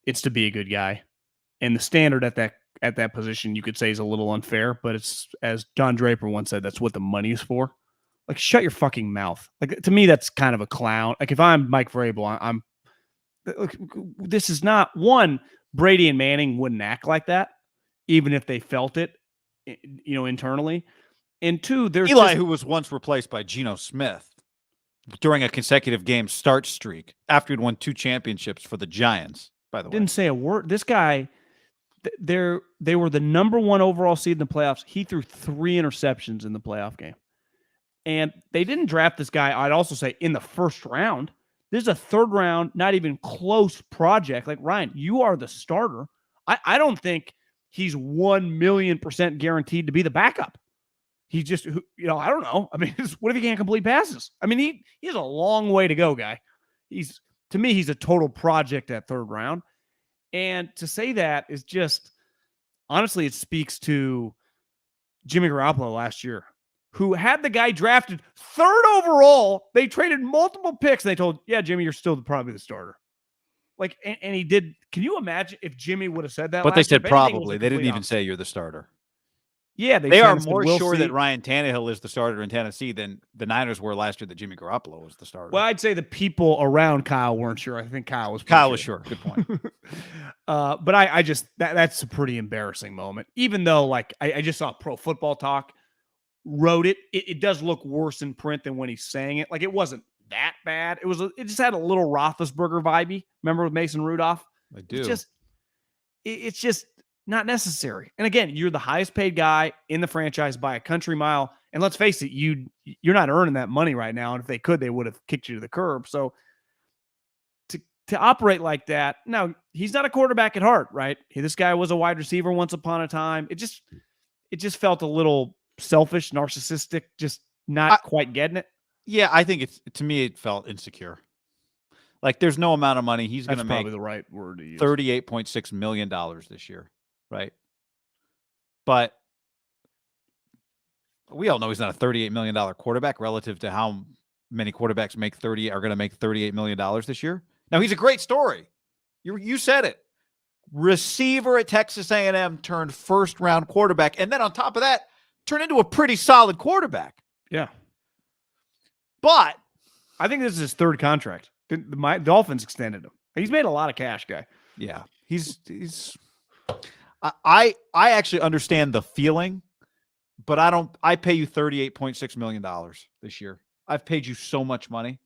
it's to be a good guy. And the standard at that position, you could say, is a little unfair, but it's, as Don Draper once said, that's what the money is for. Like, shut your fucking mouth. Like, to me, that's kind of a clown. Like, if I'm Mike Vrabel, I'm this is not one. Brady and Manning wouldn't act like that, even if they felt it, internally. And two, there's Eli, who was once replaced by Geno Smith during a consecutive game start streak after he'd won 2 championships for the Giants. By the way, didn't say a word. This guy, they were the number 1 overall seed in the playoffs. He threw 3 interceptions in the playoff game, and they didn't draft this guy. I'd also say in the first round. This is a third round, not even close project. Like, Ryan, you are the starter. I don't think he's 1,000,000% guaranteed to be the backup. He just, I don't know. I mean, what if he can't complete passes? I mean, he has a long way to go, guy. To me, he's a total project at third round. And to say that is just, honestly, it speaks to Jimmy Garoppolo last year, who had the guy drafted 3rd overall. They traded multiple picks, and they told, yeah, Jimmy, you're still probably the starter. Like, and he did. Can you imagine if Jimmy would have said that? But they said probably. They didn't even say you're the starter. Yeah, they are more sure that Ryan Tannehill is the starter in Tennessee than the Niners were last year that Jimmy Garoppolo was the starter. Well, I'd say the people around Kyle weren't sure. I think Kyle was sure. Good point. But I just that's a pretty embarrassing moment. Even though, like, I just saw Pro Football Talk wrote it. It does look worse in print than when he's saying it. Like, it wasn't that bad. It just had a little Roethlisberger vibey. Remember with Mason Rudolph? I do. It's just not necessary. And again, you're the highest paid guy in the franchise by a country mile. And let's face it, you're not earning that money right now. And if they could, they would have kicked you to the curb. So to operate like that, now he's not a quarterback at heart, right? This guy was a wide receiver once upon a time. It just felt a little selfish, narcissistic, just not quite getting it. Yeah, I think to me, it felt insecure. Like, there's no amount of money he's going to make. Probably the right word to use. $38.6 million this year, right? But we all know he's not a $38 million quarterback relative to how many quarterbacks are going to make $38 million this year. Now, he's a great story. You said it. Receiver at Texas A&M turned first-round quarterback, and then on top of that, turned into a pretty solid quarterback. Yeah. But I think this is his 3rd contract. My Dolphins extended him. He's made a lot of cash, guy. Yeah, I actually understand the feeling, but I pay you $38.6 million this year. I've paid you so much money.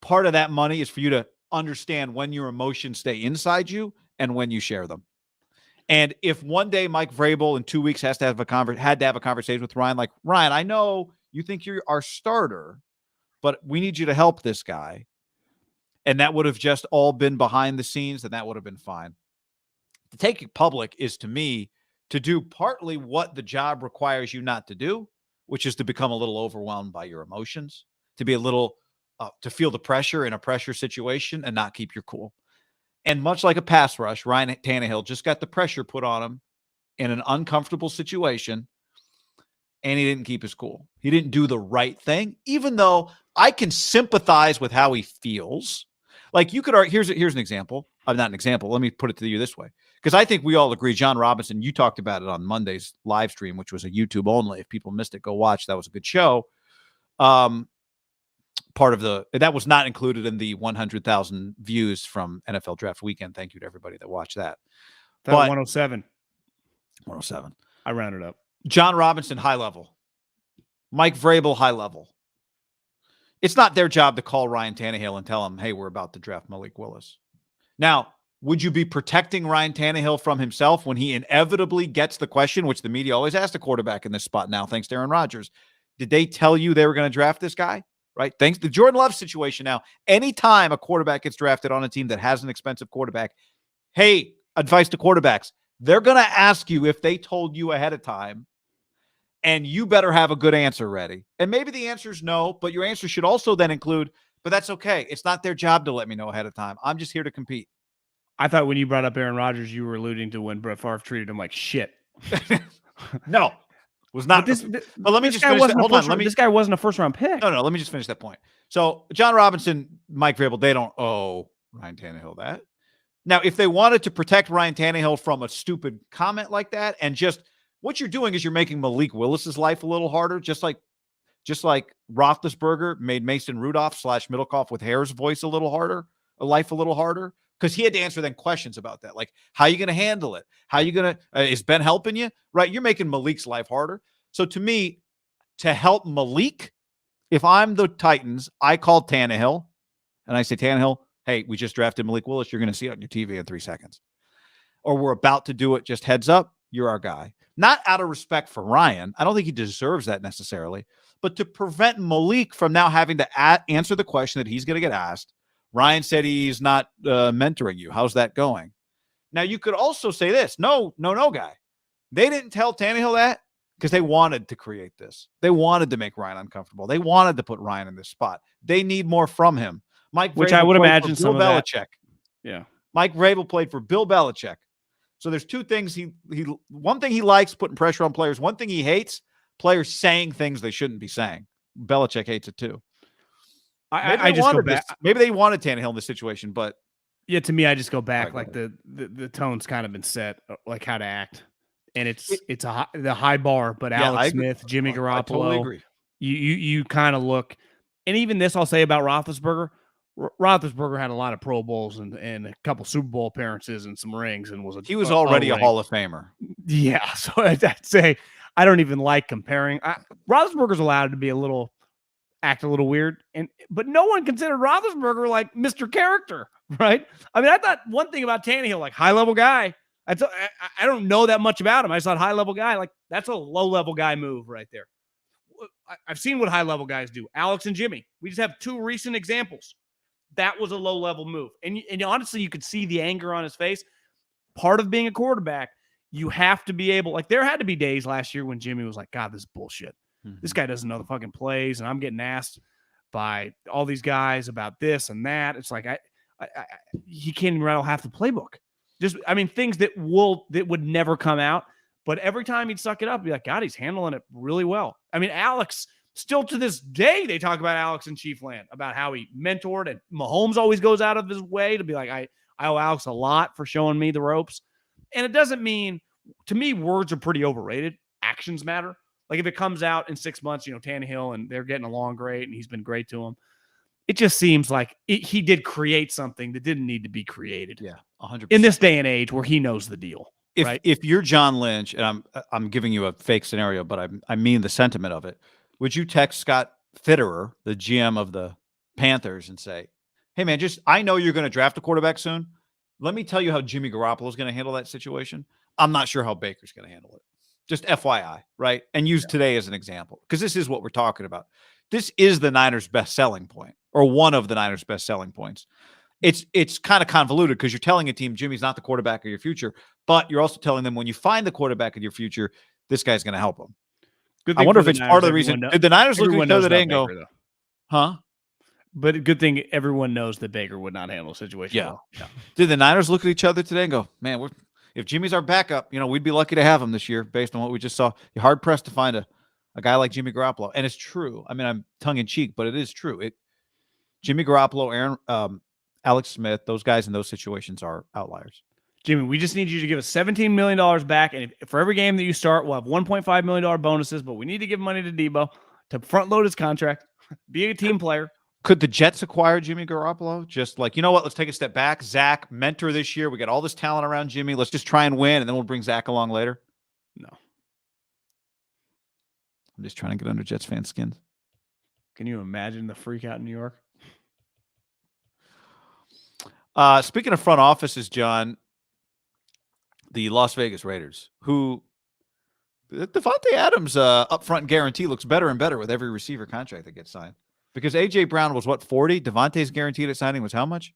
Part of that money is for you to understand when your emotions stay inside you and when you share them. And if one day Mike Vrabel in 2 weeks had to have a conversation with Ryan, like, Ryan, I know you think you're our starter, but we need you to help this guy. And that would have just all been behind the scenes, and that would have been fine. To take it public is, to me, to do partly what the job requires you not to do, which is to become a little overwhelmed by your emotions, to be a little, to feel the pressure in a pressure situation and not keep your cool. And much like a pass rush, Ryan Tannehill just got the pressure put on him in an uncomfortable situation, and he didn't keep his cool. He didn't do the right thing, even though I can sympathize with how he feels. Like you could, here's an example. Not an example. Let me put it to you this way. Because I think we all agree, John Robinson, you talked about it on Monday's live stream, which was a YouTube only. If people missed it, go watch. That was a good show. That was not included in the 100,000 views from NFL Draft Weekend. Thank you to everybody that watched that. That 107. 107. I rounded up. John Robinson, high level. Mike Vrabel, high level. It's not their job to call Ryan Tannehill and tell him, hey, we're about to draft Malik Willis. Now, would you be protecting Ryan Tannehill from himself when he inevitably gets the question, which the media always asks a quarterback in this spot now, thanks to Aaron Rodgers? Did they tell you they were going to draft this guy? Right? Thanks to the Jordan Love situation now. Anytime a quarterback gets drafted on a team that has an expensive quarterback, hey, advice to quarterbacks, they're going to ask you if they told you ahead of time, and you better have a good answer ready. And maybe the answer is no, but your answer should also then include, but that's okay. It's not their job to let me know ahead of time. I'm just here to compete. I thought when you brought up Aaron Rodgers, you were alluding to when Brett Favre treated him like shit. No, was not. But let me just finish that. Hold on. This guy wasn't a first-round pick. No. Let me just finish that point. So John Robinson, Mike Vrabel, they don't owe Ryan Tannehill that. Now, if they wanted to protect Ryan Tannehill from a stupid comment like that, and just what you're doing is you're making Malik Willis's life a little harder, just like Roethlisberger made Mason Rudolph / Middlekauff with Hair's voice a little harder, because he had to answer then questions about that. Like, how are you going to handle it? How are you going to, is Ben helping you? Right? You're making Malik's life harder. So to me, to help Malik, if I'm the Titans, I call Tannehill and I say, Tannehill, hey, we just drafted Malik Willis. You're going to see it on your TV in 3 seconds. Or we're about to do it. Just heads up. You're our guy. Not out of respect for Ryan. I don't think he deserves that necessarily, but to prevent Malik from now having to answer the question that he's going to get asked. Ryan said he's not mentoring you. How's that going? Now, you could also say this. No, guy. They didn't tell Tannehill that because they wanted to create this. They wanted to make Ryan uncomfortable. They wanted to put Ryan in this spot. They need more from him. Which I would imagine some of that. Belichick. Yeah. Mike Vrabel played for Bill Belichick. So there's two things one thing he likes, putting pressure on players. One thing he hates, players saying things they shouldn't be saying. Belichick hates it too. I just go back. Maybe they wanted Tannehill in this situation, but yeah, to me, I just go back. Like the tone's kind of been set, like how to act, and it's the high bar. But yeah, Alex Smith, Jimmy Garoppolo, I totally agree. You kind of look, and even this I'll say about Roethlisberger. Roethlisberger had a lot of Pro Bowls and a couple Super Bowl appearances and some rings, and he was already a Hall of Famer. Yeah, so I'd say I don't even like comparing. Roethlisberger's allowed to act a little weird, but no one considered Roethlisberger like Mr. Character, right? I mean, I thought one thing about Tannehill, like high level guy. I don't know that much about him. I just thought high level guy, like that's a low level guy move right there. I've seen what high level guys do. Alex and Jimmy. We just have two recent examples. That was a low-level move. And honestly, you could see the anger on his face. Part of being a quarterback, you have to be able – like there had to be days last year when Jimmy was like, God, this is bullshit. Mm-hmm. This guy doesn't know the fucking plays, and I'm getting asked by all these guys about this and that. It's like he can't even rattle half the playbook. Things that would never come out. But every time he'd suck it up, he'd be like, God, he's handling it really well. I mean, Alex – still to this day, they talk about Alex in Chiefland, about how he mentored, and Mahomes always goes out of his way to be like, I owe Alex a lot for showing me the ropes. And it doesn't mean, to me, words are pretty overrated. Actions matter. Like if it comes out in 6 months, Tannehill and they're getting along great and he's been great to him. It just seems like he did create something that didn't need to be created. Yeah, 100%. In this day and age where he knows the deal. If you're John Lynch, and I'm giving you a fake scenario, but I mean the sentiment of it. Would you text Scott Fitterer, the GM of the Panthers, and say, hey, man, I know you're going to draft a quarterback soon. Let me tell you how Jimmy Garoppolo is going to handle that situation. I'm not sure how Baker's going to handle it. Just FYI, right? And use today as an example, because this is what we're talking about. This is the Niners' best selling point, or one of the Niners' best selling points. it's kind of convoluted because you're telling a team Jimmy's not the quarterback of your future, but you're also telling them when you find the quarterback of your future, this guy's going to help them. Good I thing wonder for if the it's part of Niners, the reason. everyone Did the Niners look at everyone each other knows today about and go, Baker, though. huh? But good thing everyone knows that Baker would not handle the situation Yeah. well. Yeah. Did the Niners look at each other today and go, man, if Jimmy's our backup, we'd be lucky to have him this year based on what we just saw. You're hard pressed to find a guy like Jimmy Garoppolo. And it's true. I mean, I'm tongue in cheek, but it is true. Jimmy Garoppolo, Alex Smith, those guys in those situations are outliers. Jimmy, we just need you to give us $17 million back. And for every game that you start, we'll have $1.5 million bonuses, but we need to give money to Deebo to front load his contract, be a team player. Could the Jets acquire Jimmy Garoppolo? Just like, you know what? Let's take a step back. Zach, mentor this year. We got all this talent around Jimmy. Let's just try and win, and then we'll bring Zach along later. No. I'm just trying to get under Jets fans' skins. Can you imagine the freak out in New York? Speaking of front offices, John, the Las Vegas Raiders, who Devontae Adams' upfront guarantee looks better and better with every receiver contract that gets signed. Because A.J. Brown was, 40? Devontae's guaranteed at signing was how much?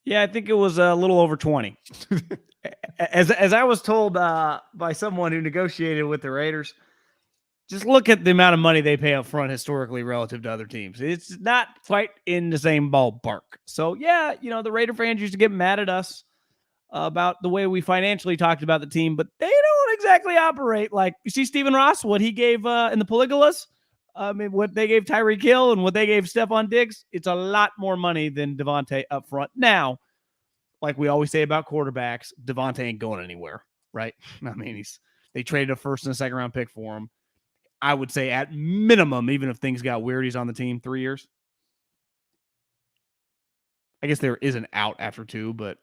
Yeah, I think it was a little over 20. As I was told by someone who negotiated with the Raiders, just look at the amount of money they pay up front historically relative to other teams. It's not quite in the same ballpark. So, yeah, the Raider fans used to get mad at us about the way we financially talked about the team, but they don't exactly operate like, you see Stephen Ross, what he gave in the Polygolas, what they gave Tyreek Hill and what they gave Stephon Diggs, it's a lot more money than Devontae up front. Now, like we always say about quarterbacks, Devontae ain't going anywhere, right? I mean, they traded a first and a second round pick for him. I would say at minimum, even if things got weird, he's on the team 3 years. I guess there is an out after 2, but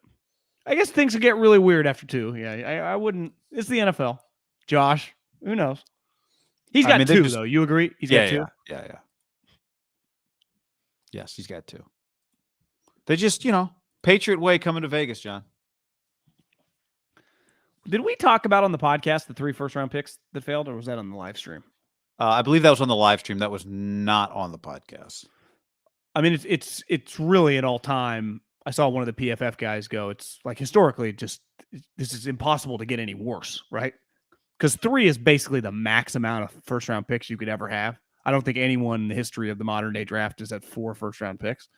I guess things would get really weird after 2. Yeah, I wouldn't. It's the NFL. Josh, who knows? He's got 2, though. You agree? He's got 2? Yeah. Yes, he's got 2. They just, Patriot way coming to Vegas, John. Did we talk about on the podcast the 3 first-round picks that failed, or was that on the live stream? I believe that was on the live stream. That was not on the podcast. I mean, it's really an all-time. I saw one of the PFF guys go, it's like historically this is impossible to get any worse, right? Because 3 is basically the max amount of first-round picks you could ever have. I don't think anyone in the history of the modern-day draft is at 4 first-round picks.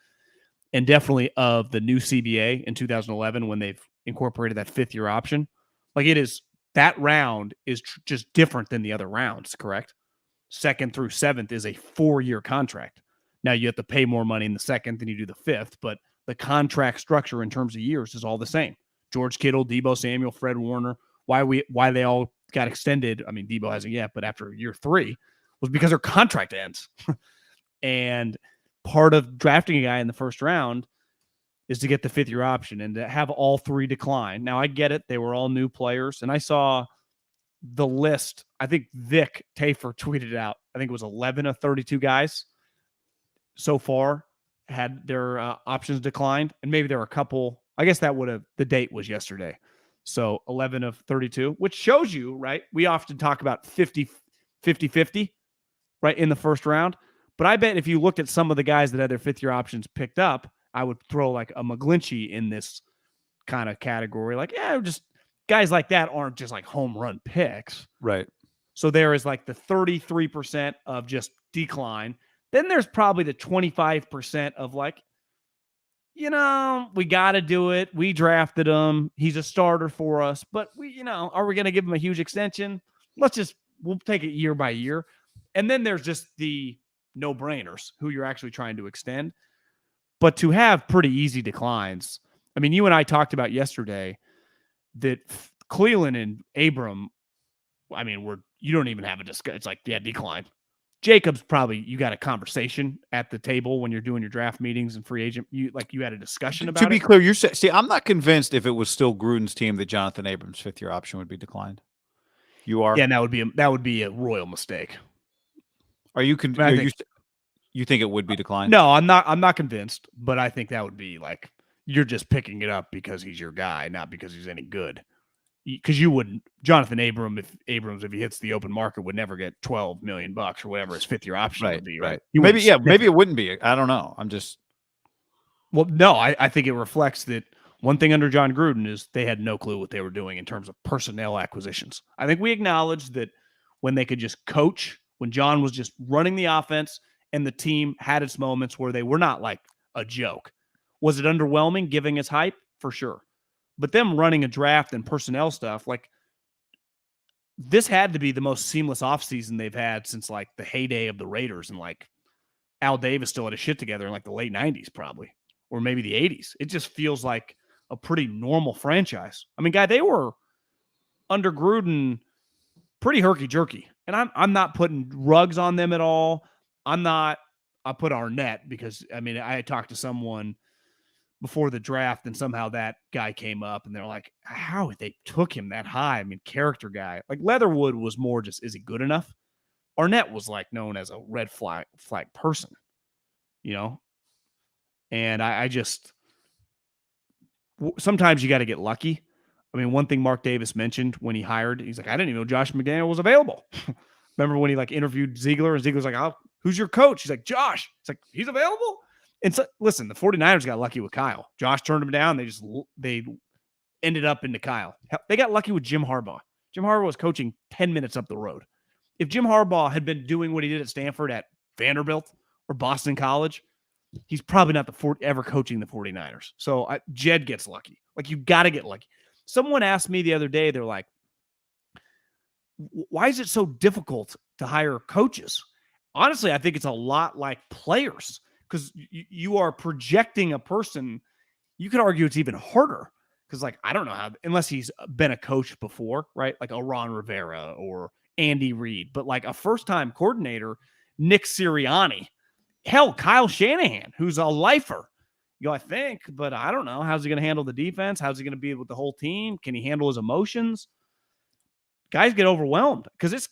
And definitely of the new CBA in 2011 when they've incorporated that 5th-year option. Like that round is just different than the other rounds, correct? 2nd through 7th is a 4-year contract. Now you have to pay more money in the 2nd than you do the 5th, but the contract structure in terms of years is all the same. George Kittle, Debo Samuel, Fred Warner, why they all got extended. I mean, Deebo hasn't yet, but after year 3 was because their contract ends. And part of drafting a guy in the first round is to get the 5th-year option and to have all 3 decline. Now, I get it. They were all new players. And I saw the list. I think Vic Tafer tweeted it out. I think it was 11 of 32 guys so far had their options declined. And maybe there were a couple. I guess the date was yesterday. So 11 of 32, which shows you, right? We often talk about 50-50, right, in the first round. But I bet if you looked at some of the guys that had their 5th-year options picked up, I would throw like a McGlinchey in this kind of category. Like, just guys like that aren't just like home run picks. Right. So there is like the 33% of just decline. Then there's probably the 25% of like, we got to do it. We drafted him. He's a starter for us. But are we going to give him a huge extension? We'll take it year by year. And then there's just the no-brainers who you're actually trying to extend. But to have pretty easy declines, I mean, you and I talked about yesterday that Cleveland and Abram, I mean, you don't even have a discussion. It's like, decline. Jacobs, probably you got a conversation at the table when you're doing your draft meetings and free agent. You had a discussion about it. To be clear, you're saying, I'm not convinced if it was still Gruden's team that Jonathan Abrams' 5th-year option would be declined. You are? Yeah, and that would be a royal mistake. Are you you think it would be declined? No, I'm not convinced, but I think that would be like you're just picking it up because he's your guy, not because he's any good. Because you wouldn't, Jonathan Abrams, if he hits the open market, would never get $12 million or whatever his 5th-year option would be, right? Maybe it wouldn't be. I don't know. I'm just Well, no, I think it reflects that one thing under John Gruden is they had no clue what they were doing in terms of personnel acquisitions. I think we acknowledged that when they could just coach, when John was just running the offense and the team had its moments where they were not like a joke. Was it underwhelming giving us hype? For sure. But them running a draft and personnel stuff, like this had to be the most seamless offseason they've had since like the heyday of the Raiders, and like Al Davis still had his shit together in like the late 90s probably, or maybe the 80s. It just feels like a pretty normal franchise. I mean, guy, they were under Gruden pretty herky-jerky. And I'm not putting rugs on them at all. I put Arnett because, I mean, I talked to someone before the draft and somehow that guy came up and they're like, how they took him that high? I mean, character guy. Like Leatherwood was more just, is he good enough? Arnett was like known as a red flag person, you know? And I just, sometimes you got to get lucky. I mean, one thing Mark Davis mentioned when he hired, he's like, I didn't even know Josh McDaniel was available. Remember when he like interviewed Ziegler and Ziegler's like, oh, who's your coach? He's like, Josh. It's like, he's available? And so, listen, the 49ers got lucky with Kyle. Josh turned him down. They ended up into Kyle. They got lucky with Jim Harbaugh. Jim Harbaugh was coaching 10 minutes up the road. If Jim Harbaugh had been doing what he did at Stanford, at Vanderbilt, or Boston College, he's probably not ever coaching the 49ers. So Jed gets lucky. Like, you got to get lucky. Someone asked me the other day, they're like, why is it so difficult to hire coaches? Honestly, I think it's a lot like players, because you are projecting a person. You could argue it's even harder because, like, I don't know how, unless he's been a coach before, right? Like a Ron Rivera or Andy Reid, but like a first-time coordinator, Nick Sirianni, hell, Kyle Shanahan, who's a lifer. You know, I think, but I don't know. How's he going to handle the defense? How's he going to be with the whole team? Can he handle his emotions? Guys get overwhelmed because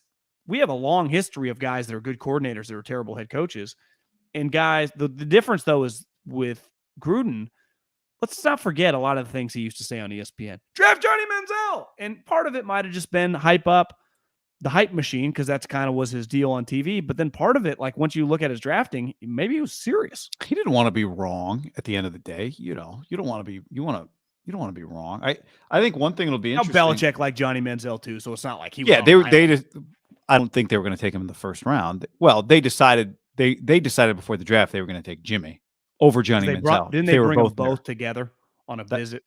we have a long history of guys that are good coordinators that are terrible head coaches. And guys, the difference, though, is with Gruden, let's not forget a lot of the things he used to say on ESPN. Draft Johnny Manziel! And part of it might have just been hype up the hype machine, because that's kind of was his deal on TV. But then part of it, like once you look at his drafting, maybe he was serious. He didn't want to be wrong at the end of the day. You know, you don't want to be wrong. I think one thing that'll be interesting. Belichick liked Johnny Manziel too, so it's not like he. Yeah, I don't think they were going to take him in the first round. Well, they decided before the draft they were going to take Jimmy over Johnny Manziel. Didn't they bring them both together on a visit?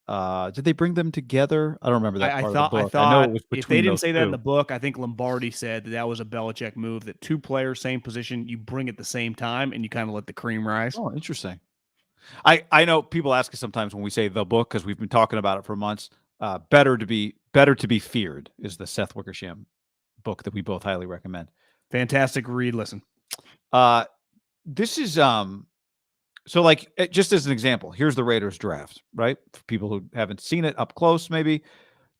Did they bring them together? I don't remember that part of the book. I know it was between if they didn't say that two in the book, I think Lombardi said that was a Belichick move, that two players, same position, you bring at the same time and you kind of let the cream rise. Oh, interesting. I know people ask us sometimes when we say the book, because we've been talking about it for months. Better to be feared is the Seth Wickersham book that we both highly recommend. Fantastic read. Listen, this is so, like, just as an example, here's the Raiders draft, right? For people who haven't seen it up close, maybe.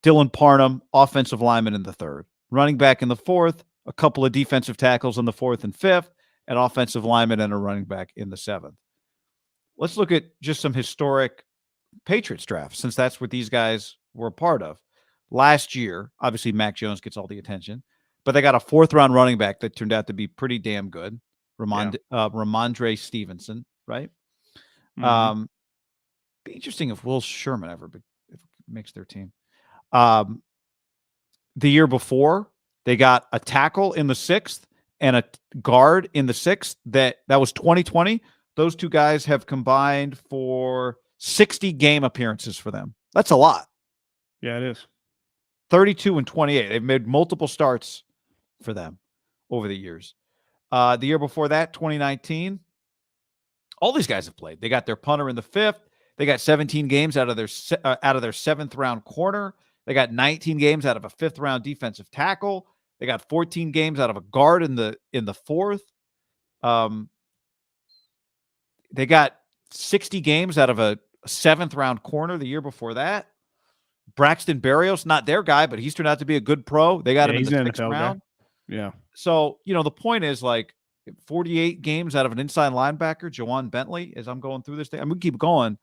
Dylan Parham, offensive lineman in the 3rd, running back in the 4th, a couple of defensive tackles in the 4th and 5th, an offensive lineman and a running back in the 7th. Let's look at just some historic Patriots drafts, since that's what these guys were a part of. Last year, obviously, Mac Jones gets all the attention, but they got a 4th-round running back that turned out to be pretty damn good, Ramondre Stevenson. Right. Mm-hmm. Be interesting if Will Sherman ever makes their team. The year before, they got a tackle in the 6th and a guard in the 6th. That was 2020. Those two guys have combined for 60 game appearances for them. That's a lot. Yeah, it is. 32 and 28. They've made multiple starts for them over the years. The year before that, 2019. All these guys have played. They got their punter in the 5th. They got 17 games out of their 7th round corner. They got 19 games out of a 5th round defensive tackle. They got 14 games out of a guard in the 4th. They got 60 games out of a 7th round corner the year before that. Braxton Berrios, not their guy, but he's turned out to be a good pro. They got him in the 6th round. Guy. Yeah. So, the point is, like, 48 games out of an inside linebacker, Jawan Bentley, as I'm going through this thing. I'm going to keep going.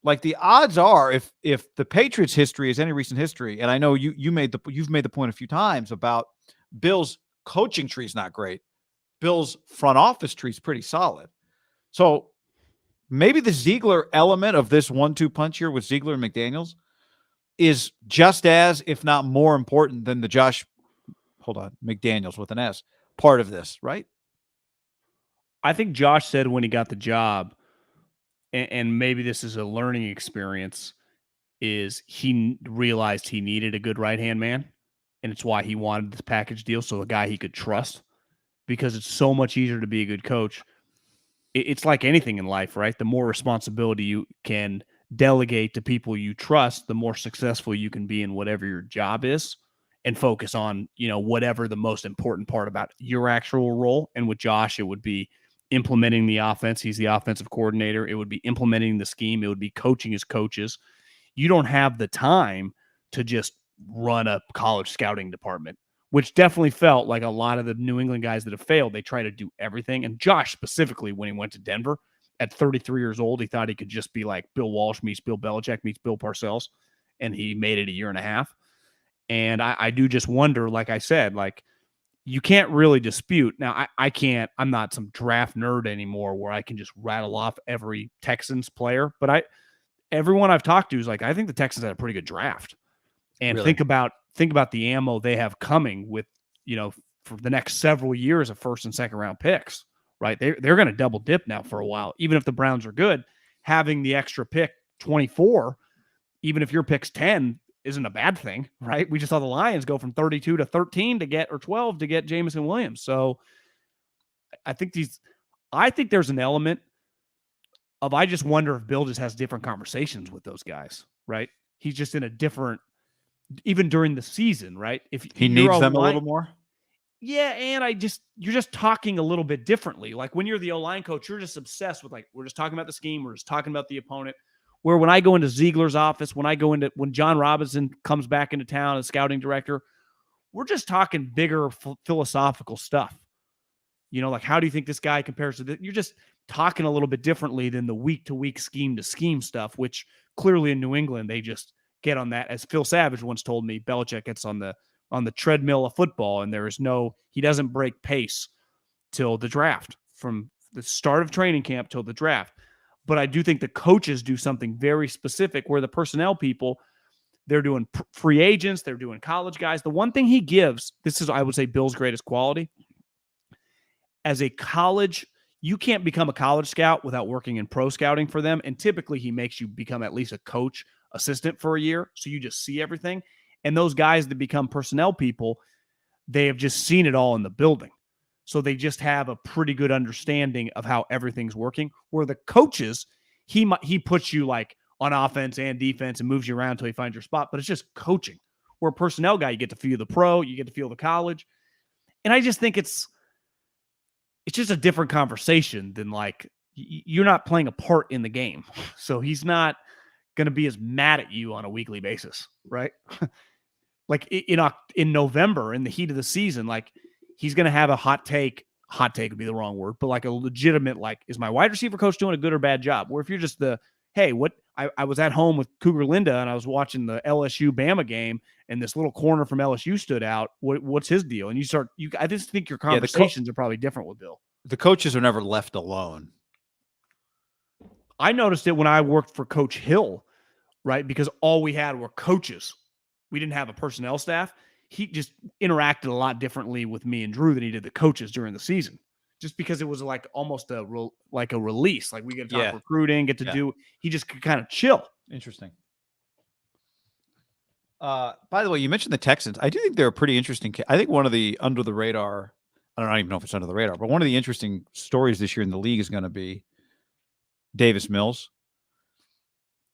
Like, the odds are, if the Patriots history is any recent history, and I know you've made the point a few times about Bill's coaching tree is not great. Bill's front office tree is pretty solid. So maybe the Ziegler element of this 1-2 punch here with Ziegler and McDaniels is just as, if not more important than the McDaniels with an S part of this, right? I think Josh said when he got the job, and maybe this is a learning experience, is he realized he needed a good right-hand man, and it's why he wanted this package deal, so a guy he could trust, because it's so much easier to be a good coach. It's like anything in life, right? The more responsibility you can delegate to people you trust, the more successful you can be in whatever your job is, and focus on, whatever the most important part about your actual role. And with Josh, it would be implementing the offense. He's the offensive coordinator. It would be implementing the scheme. It would be coaching his coaches. You don't have the time to just run a college scouting department, which definitely felt like a lot of the New England guys that have failed. They try to do everything. And Josh specifically, when he went to Denver at 33 years old, he thought he could just be like Bill Walsh meets Bill Belichick meets Bill Parcells. And he made it a year and a half. And I do just wonder, like I said, like, you can't really dispute. Now, I'm not some draft nerd anymore where I can just rattle off every Texans player, but everyone I've talked to is like, I think the Texans had a pretty good draft. And Really? think about the ammo they have coming with, for the next several years of first and second round picks, right? They're going to double dip now for a while. Even if the Browns are good, having the extra pick 24, even if your pick's 10, isn't a bad thing, right? We just saw the Lions go from 32 to 13 or 12 to get Jameson Williams. So I think there's an element of, I just wonder if Bill just has different conversations with those guys, right? He's just in a different, even during the season, right? If He needs them a little more. Yeah, and you're just talking a little bit differently. Like when you're the O-line coach, you're just obsessed with, like, we're just talking about the scheme, we're just talking about the opponent. Where when I go into Ziegler's office, when John Robinson comes back into town as scouting director, we're just talking bigger philosophical stuff. Like, how do you think this guy compares to this? You're just talking a little bit differently than the week-to-week, scheme-to-scheme stuff, which clearly in New England, they just get on that. As Phil Savage once told me, Belichick gets on the treadmill of football, and he doesn't break pace till the draft, from the start of training camp till the draft. But I do think the coaches do something very specific where the personnel people, they're doing free agents, they're doing college guys. The one thing he gives, this is, I would say, Bill's greatest quality. As a college, you can't become a college scout without working in pro scouting for them. And typically he makes you become at least a coach assistant for a year. So you just see everything. And those guys that become personnel people, they have just seen it all in the building. So they just have a pretty good understanding of how everything's working. Where the coaches, he puts you like on offense and defense and moves you around until he finds your spot. But it's just coaching. Where a personnel guy, you get to feel the pro, you get to feel the college. And I just think it's just a different conversation than, like, you're not playing a part in the game. So he's not going to be as mad at you on a weekly basis, right? Like in November, in the heat of the season, like, he's going to have a hot take would be the wrong word, but like a legitimate, like, is my wide receiver coach doing a good or bad job? Or if you're just I was at home with Cougar Linda and I was watching the LSU Bama game and this little corner from LSU stood out. What's his deal? And I just think your conversations are probably different with Bill. The coaches are never left alone. I noticed it when I worked for Coach Hill, right? Because all we had were coaches. We didn't have a personnel staff. He just interacted a lot differently with me and Drew than he did the coaches during the season, just because it was like almost a release. Like, we get to talk recruiting, he just could kind of chill. Interesting. By the way, you mentioned the Texans. I do think they're a pretty interesting. I think one of the under the radar, I don't even know if it's under the radar, but one of the interesting stories this year in the league is going to be Davis Mills.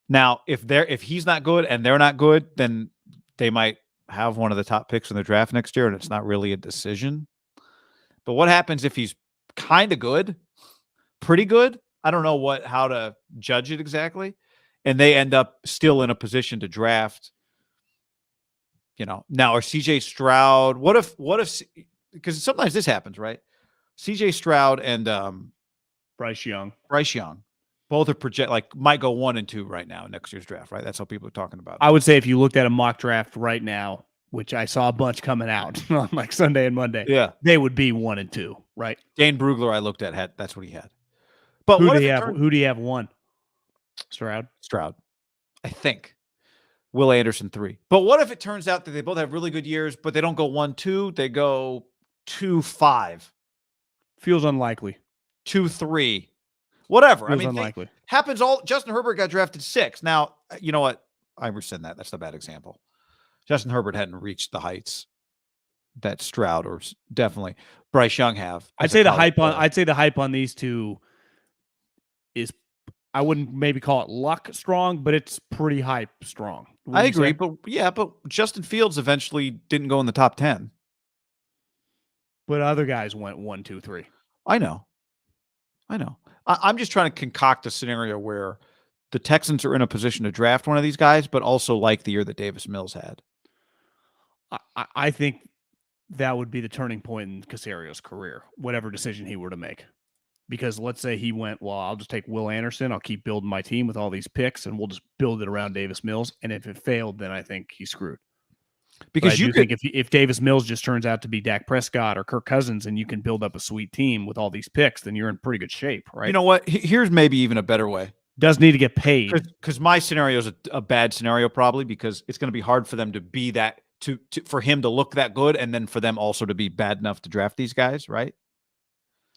Now, if he's not good and they're not good, then they might have one of the top picks in the draft next year, and it's not really a decision. But what happens if he's kind of good, pretty good? I don't know how to judge it exactly. And they end up still in a position to draft. Now, or CJ Stroud, what if, because sometimes this happens, right? CJ Stroud and Bryce Young, both are might go 1 and 2 right now in next year's draft, right? That's how people are talking about it. I would say if you looked at a mock draft right now, which I saw a bunch coming out on like Sunday and Monday, yeah, they would be 1 and 2, right? Dane Brugler, I looked at, that's what he had. But Who what do if you it have? turns Who do you have? One Stroud. I think. Will Anderson 3. But what if it turns out that they both have really good years, but they don't go 1-2, they go 2-5, Feels unlikely. 2-3, whatever. Feels unlikely. Happens all. Justin Herbert got drafted 6. Now, you know what? I rescind that. That's a bad example. Justin Herbert hadn't reached the heights that Stroud or definitely Bryce Young have. I'd say the hype on these two is, I wouldn't maybe call it luck strong, but it's pretty hype strong. I agree, but Justin Fields eventually didn't go in the top 10. But other guys went 1, 2, 3. I know. I'm just trying to concoct a scenario where the Texans are in a position to draft one of these guys, but also like the year that Davis Mills had. I think that would be the turning point in Casario's career, whatever decision he were to make. Because let's say he went, well, I'll just take Will Anderson. I'll keep building my team with all these picks, and we'll just build it around Davis Mills. And if it failed, then I think he's screwed. Because you think if Davis Mills just turns out to be Dak Prescott or Kirk Cousins, and you can build up a sweet team with all these picks, then you're in pretty good shape, right? You know what? Here's maybe even a better way. Does need to get paid. Because my scenario is a bad scenario, probably, because it's going to be hard for them to be that for him to look that good, and then for them also to be bad enough to draft these guys, right?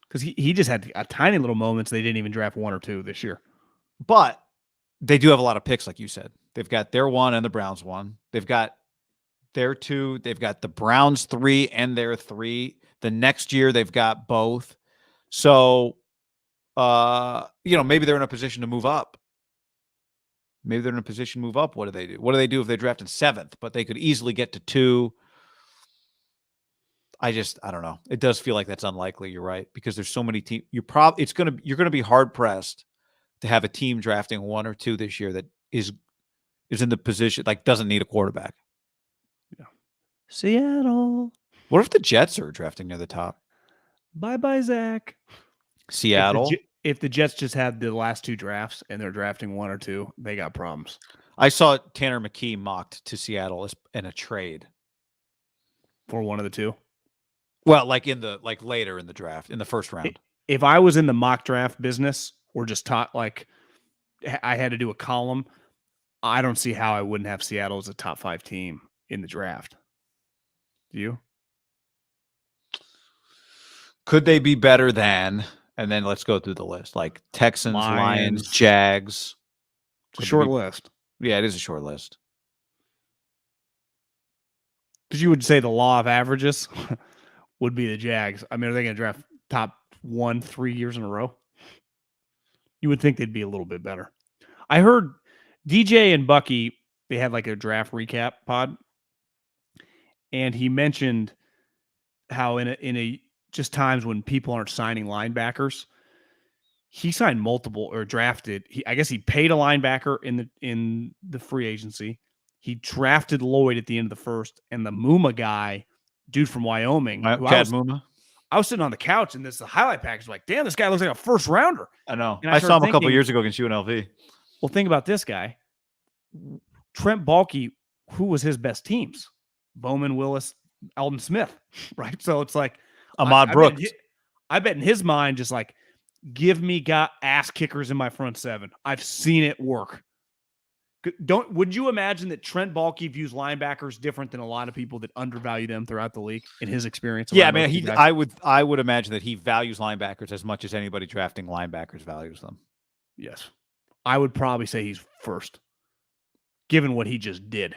Because he just had a tiny little moments. They didn't even draft 1 or 2 this year. But they do have a lot of picks, like you said. They've got their 1 and the Browns 1. They've got their 2. They've got the Browns 3 and their 3. The next year they've got both. So, maybe they're in a position to move up. Maybe they're in a position to move up. What do they do? What do they do if they drafted 7th? But they could easily get to 2. I don't know. It does feel like that's unlikely. You're right, because there's so many teams. You're going to be hard pressed to have a team drafting 1 or 2 this year that is in the position, like, doesn't need a quarterback. Yeah. Seattle. What if the Jets are drafting near the top? Bye, Zach. Seattle. If the Jets just had the last 2 drafts and they're drafting 1 or 2, they got problems. I saw Tanner McKee mocked to Seattle in a trade for one of the 2. Well, later in the draft, in the first round. If I was in the mock draft business, or just taught, like, I had to do a column, I don't see how I wouldn't have Seattle as a top 5 team in the draft. Do you? Could they be better than? And then let's go through the list, like Texans, Lions, Jags. It's a short list. Yeah, it is a short list. Because you would say the law of averages would be the Jags. I mean, are they going to draft top 1 3 years in a row? You would think they'd be a little bit better. I heard DJ and Bucky, they had like a draft recap pod, and he mentioned how in a just times when people aren't signing linebackers, he signed multiple or drafted. I guess he paid a linebacker in the free agency. He drafted Lloyd at the end of the first, and the Muma guy, dude from Wyoming, Chad Muma. I was sitting on the couch, and the highlight package, like, damn, this guy looks like a first rounder. I know. I saw him a couple years ago against UNLV. Well, think about this guy. Trent Baalke, who was his best teams? Bowman, Willis, Alden Smith, right? So it's like Ahmad Brooks. I bet in his mind, just like, give me ass kickers in my front 7. I've seen it work. Would you imagine that Trent Baalke views linebackers different than a lot of people that undervalue them throughout the league in his experience? Yeah, I mean, I would imagine that he values linebackers as much as anybody drafting linebackers values them. Yes. I would probably say he's first, given what he just did.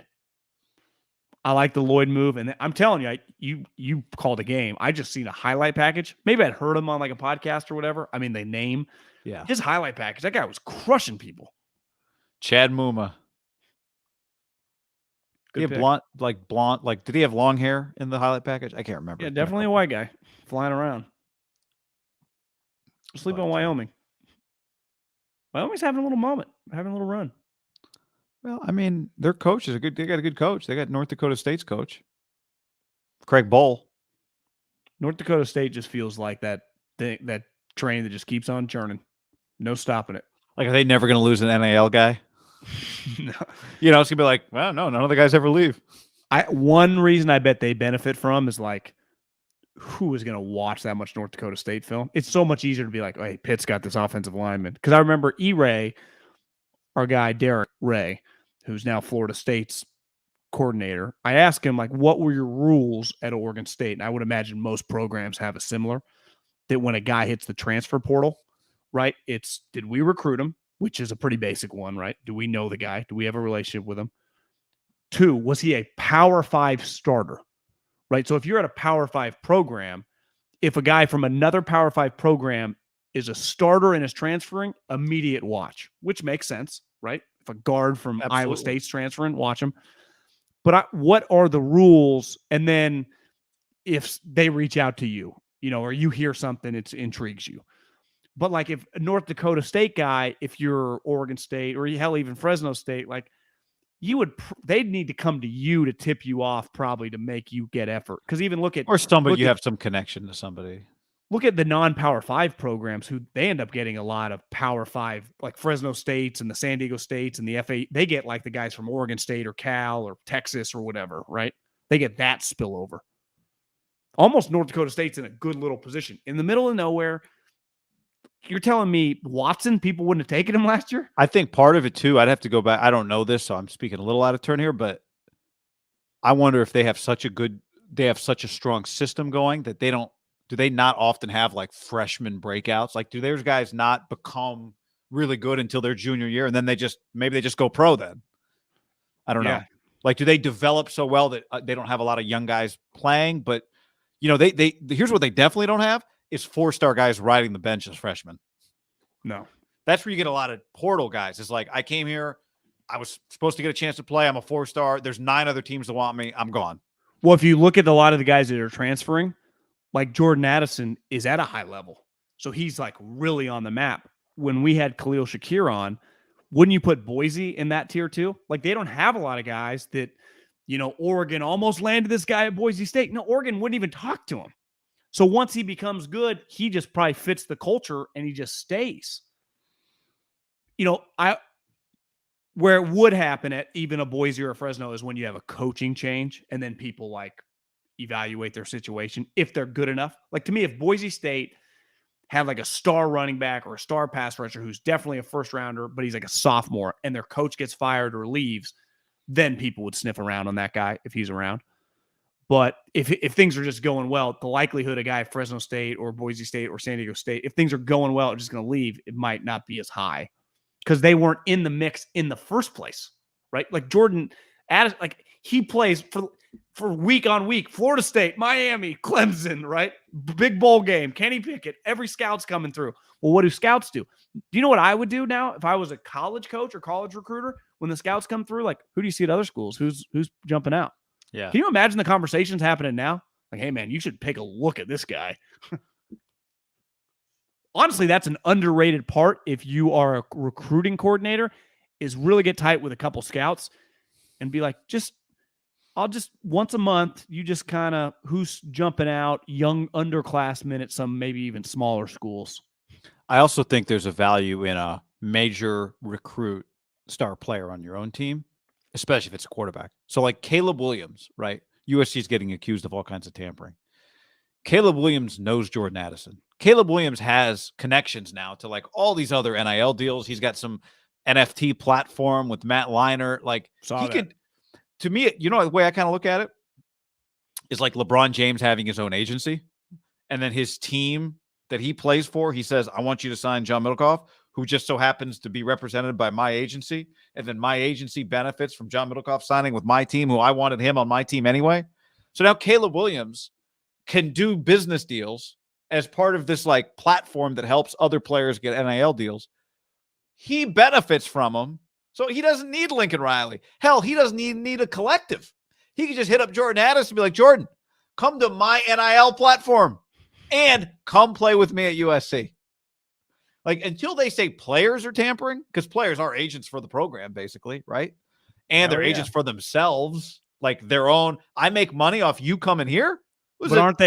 I like the Lloyd move, and I'm telling you, you called a game. I just seen a highlight package. Maybe I'd heard him on like a podcast or whatever. I mean, they name his highlight package. That guy was crushing people. Chad Muma. Did he have blonde, did he have long hair in the highlight package? I can't remember. Yeah, definitely a white guy flying around. Sleep on Wyoming. Wyoming's having a little moment, having a little run. Well, I mean, their coach is they got a good coach. They got North Dakota State's coach, Craig Bowl. North Dakota State just feels like that train that just keeps on churning. No stopping it. Like, are they never going to lose an NAL guy? No. It's going to be like, well, no, none of the guys ever leave. One reason I bet they benefit from is, like, who is going to watch that much North Dakota State film? It's so much easier to be like, oh, hey, Pitt's got this offensive lineman. Because I remember E-Ray, our guy Derek Ray, who's now Florida State's coordinator. I asked him, like, what were your rules at Oregon State? And I would imagine most programs have a similar, that when a guy hits the transfer portal, right, it's, did we recruit him? Which is a pretty basic one, right? Do we know the guy? Do we have a relationship with him? 2, was he a Power 5 starter? Right. So if you're at a Power 5 program, if a guy from another Power 5 program is a starter and is transferring, immediate watch, which makes sense, right? If a guard from Iowa State's transferring, watch him. But what are the rules? And then if they reach out to you, or you hear something, it intrigues you. But like if a North Dakota State guy, if you're Oregon State or hell, even Fresno State, like, they'd need to come to you to tip you off, probably, to make you get effort. Because even look at somebody you have some connection to somebody. Look at the non-Power 5 programs who they end up getting a lot of Power 5, like Fresno States and the San Diego States and the FA. They get like the guys from Oregon State or Cal or Texas or whatever, right? They get that spillover. Almost North Dakota State's in a good little position in the middle of nowhere. You're telling me Watson, people wouldn't have taken him last year? I think part of it too, I'd have to go back. I don't know this, so I'm speaking a little out of turn here, but I wonder if they have such a strong system going that do they not often have like freshman breakouts? Like, do those guys not become really good until their junior year? And then maybe they just go pro then. I don't know. Like, do they develop so well that they don't have a lot of young guys playing? But, here's what they definitely don't have is 4-star guys riding the bench as freshmen. No. That's where you get a lot of portal guys. It's like, I came here, I was supposed to get a chance to play. I'm a 4-star. There's 9 other teams that want me. I'm gone. Well, if you look at a lot of the guys that are transferring, like Jordan Addison is at a high level. So he's like really on the map. When we had Khalil Shakir on, wouldn't you put Boise in that tier too? Like, they don't have a lot of guys that, Oregon almost landed this guy at Boise State. No, Oregon wouldn't even talk to him. So once he becomes good, he just probably fits the culture and he just stays. Where it would happen at even a Boise or a Fresno is when you have a coaching change and then people like evaluate their situation if they're good enough. Like, to me, if Boise State had like a star running back or a star pass rusher who's definitely a first rounder, but he's like a sophomore and their coach gets fired or leaves, then people would sniff around on that guy if he's around. But if things are just going well, the likelihood a guy at Fresno State or Boise State or San Diego State, if things are going well, just going to leave, it might not be as high because they weren't in the mix in the first place, right? Like Jordan Addison, like he plays for week on week, Florida State, Miami, Clemson, right? Big bowl game, Kenny Pickett, every scout's coming through. Well, what do scouts do? Do you know what I would do now if I was a college coach or college recruiter? When the scouts come through, like, who do you see at other schools? Who's jumping out? Yeah. Can you imagine the conversations happening now? Like, hey, man, you should take a look at this guy. Honestly, that's an underrated part if you are a recruiting coordinator, is really get tight with a couple scouts and be like, I'll just once a month, you just kind of who's jumping out, young underclassmen at some maybe even smaller schools. I also think there's a value in a major recruit star player on your own team, especially if it's a quarterback. So like Caleb Williams, right? USC is getting accused of all kinds of tampering. Caleb Williams knows Jordan Addison. Caleb Williams has connections now to like all these other NIL deals. He's got some NFT platform with Matt Leinart. Like could, to me, the way I kind of look at it is like LeBron James having his own agency, and then his team that he plays for, he says, I want you to sign John Middlekauff, who just so happens to be represented by my agency. And then my agency benefits from John Middlekauff signing with my team, who I wanted him on my team anyway. So now Caleb Williams can do business deals as part of this like platform that helps other players get NIL deals. He benefits from them. So he doesn't need Lincoln Riley. Hell, he doesn't even need a collective. He can just hit up Jordan Addison and be like, Jordan, come to my NIL platform and come play with me at USC. Like, until they say players are tampering, because players are agents for the program, basically, right? And they're agents for themselves, like their own. I make money off you coming here. But aren't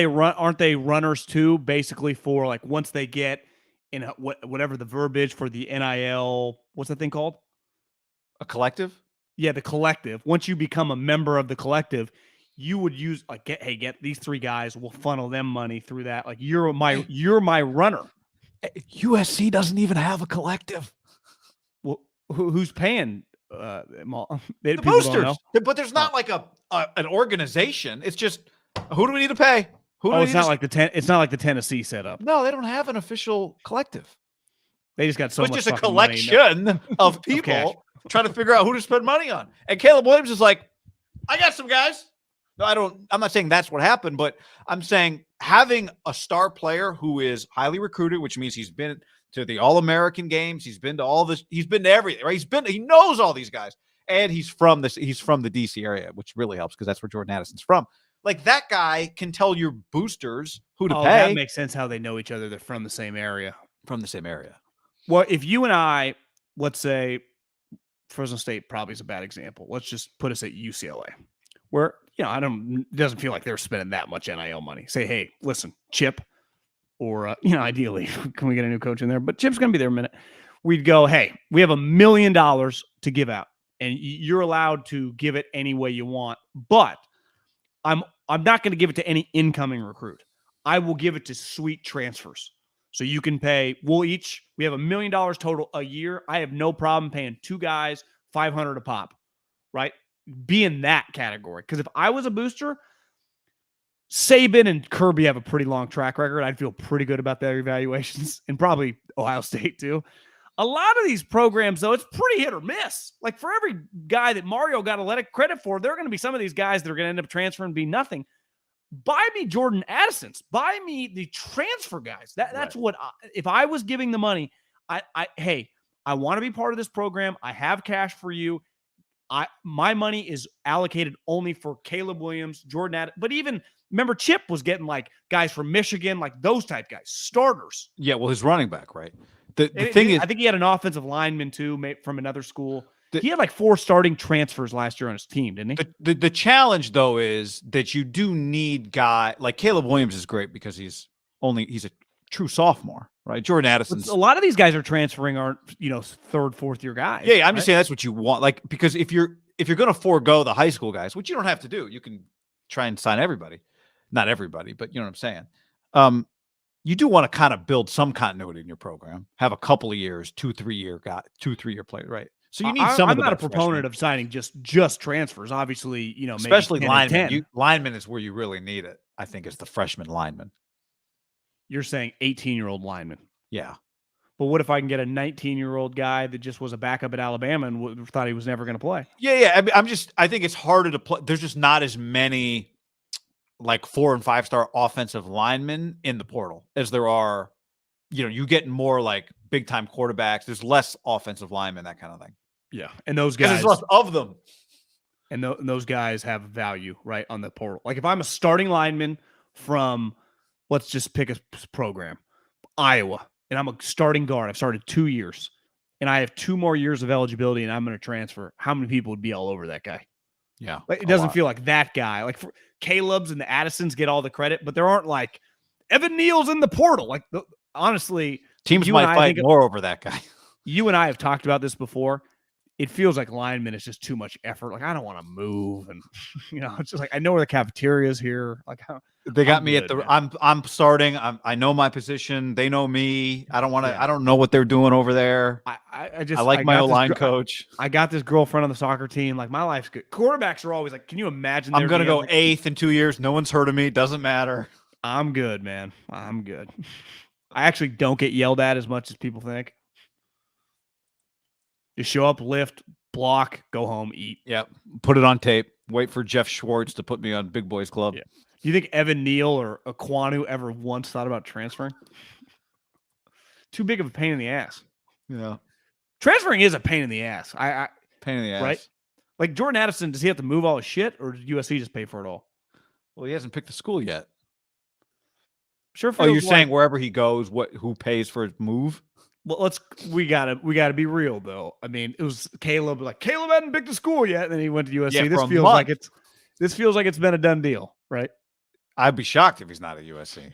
they runners too? Basically, for like once they get in whatever the verbiage for the NIL, what's that thing called? A collective? Yeah, the collective. Once you become a member of the collective, you would use like get these 3 guys, we'll funnel them money through that. Like you're my runner. USC doesn't even have a collective. Well, who's paying The boosters, but there's not like an organization. It's just who do we need to pay? It's not like the Tennessee setup. No, they don't have an official collective. They just got so much. It's just a collection of people trying to figure out who to spend money on. And Caleb Williams is like, I got some guys. No, I'm not saying that's what happened, but I'm saying having a star player who is highly recruited, which means he's been to the All-American games, he's been to all this, he's been to everything, right? He knows all these guys, and he's from the DC area, which really helps because that's where Jordan Addison's from. Like that guy can tell your boosters who to pay. That makes sense how they know each other. They're from the same area. Well, if you and I, let's say Fresno State probably is a bad example. Let's just put us at UCLA, where, it doesn't feel like they're spending that much NIL money. Say, hey, listen, Chip, or, ideally, can we get a new coach in there? But Chip's going to be there a minute. We'd go, hey, we have $1 million to give out, and you're allowed to give it any way you want. But I'm not going to give it to any incoming recruit. I will give it to sweet transfers. So you can pay, we have $1 million total a year. I have no problem paying 2 guys $500 a pop, right? Be in that category. Because if I was a booster, Saban and Kirby have a pretty long track record. I'd feel pretty good about their evaluations, and probably Ohio State too. A lot of these programs, though, it's pretty hit or miss. Like for every guy that Mario got a lot of credit for, there are going to be some of these guys that are going to end up transferring and be nothing. Buy me Jordan Addison's. Buy me the transfer guys. That's right. If I was giving the money, I want to be part of this program. I have cash for you. My money is allocated only for Caleb Williams, Jordan Addison. But even remember, Chip was getting like guys from Michigan, like those type guys, starters. Yeah, well, his running back, right? The thing is, I think he had an offensive lineman too, from another school. He had like 4 starting transfers last year on his team, didn't he? The challenge though is that you do need guy like Caleb Williams is great because he's a true sophomore, right? Jordan Addison's a lot of these guys are transferring aren't 3rd, 4th year guys. Yeah, I'm just saying that's what you want. Like, because if you're going to forego the high school guys, which you don't have to do, you can try and sign everybody. Not everybody, but you know what I'm saying. You do want to kind of build some continuity in your program. Have a couple of years, 2-3 year players, right? So you need some. I'm not a proponent of signing just transfers. Obviously, especially linemen. Linemen is where you really need it. I think is the freshman lineman. You're saying 18-year-old lineman. Yeah. But what if I can get a 19-year-old guy that just was a backup at Alabama and thought he was never going to play? Yeah. I think it's harder to play. There's just not as many like 4- and 5-star offensive linemen in the portal as there are. You get more like big time quarterbacks. There's less offensive linemen, that kind of thing. Yeah, and those guys, there's less of them, and those guys have value right on the portal. Like if I'm a starting lineman from, let's just pick a program, Iowa, and I'm a starting guard. I've started 2 years, and I have 2 more years of eligibility, and I'm going to transfer. How many people would be all over that guy? Yeah, like, it doesn't feel like that guy. Like Caleb's and the Addisons get all the credit, but there aren't like Evan Neal's in the portal. Like honestly, teams might fight more over that guy. You and I have talked about this before. It feels like lineman is just too much effort. Like I don't want to move, and it's just like I know where the cafeteria is here. Like they got me at the. Man. I'm starting. I know my position. They know me. I don't want to. Yeah. I don't know what they're doing over there. I like my O-line coach. I got this girlfriend on the soccer team. Like my life's good. Quarterbacks are always like, can you imagine? I'm gonna go 8th in 2 years. No one's heard of me. Doesn't matter. I'm good, man. I'm good. I actually don't get yelled at as much as people think. Just show up, lift, block, go home, eat. Yep. Put it on tape. Wait for Jeff Schwartz to put me on Big Boys Club. Yeah. Do you think Evan Neal or Aquanu ever once thought about transferring? Too big of a pain in the ass. Yeah. Transferring is a pain in the ass. Pain in the ass. Right? Like Jordan Addison, does he have to move all his shit, or did USC just pay for it all? Well, he hasn't picked the school yet. Sure. Oh, you're saying wherever he goes, who pays for his move? Well, we gotta be real though. I mean, it was Caleb. Like Caleb hadn't picked a school yet, and then he went to USC. Yeah, this feels like it's been a done deal, right? I'd be shocked if he's not at USC.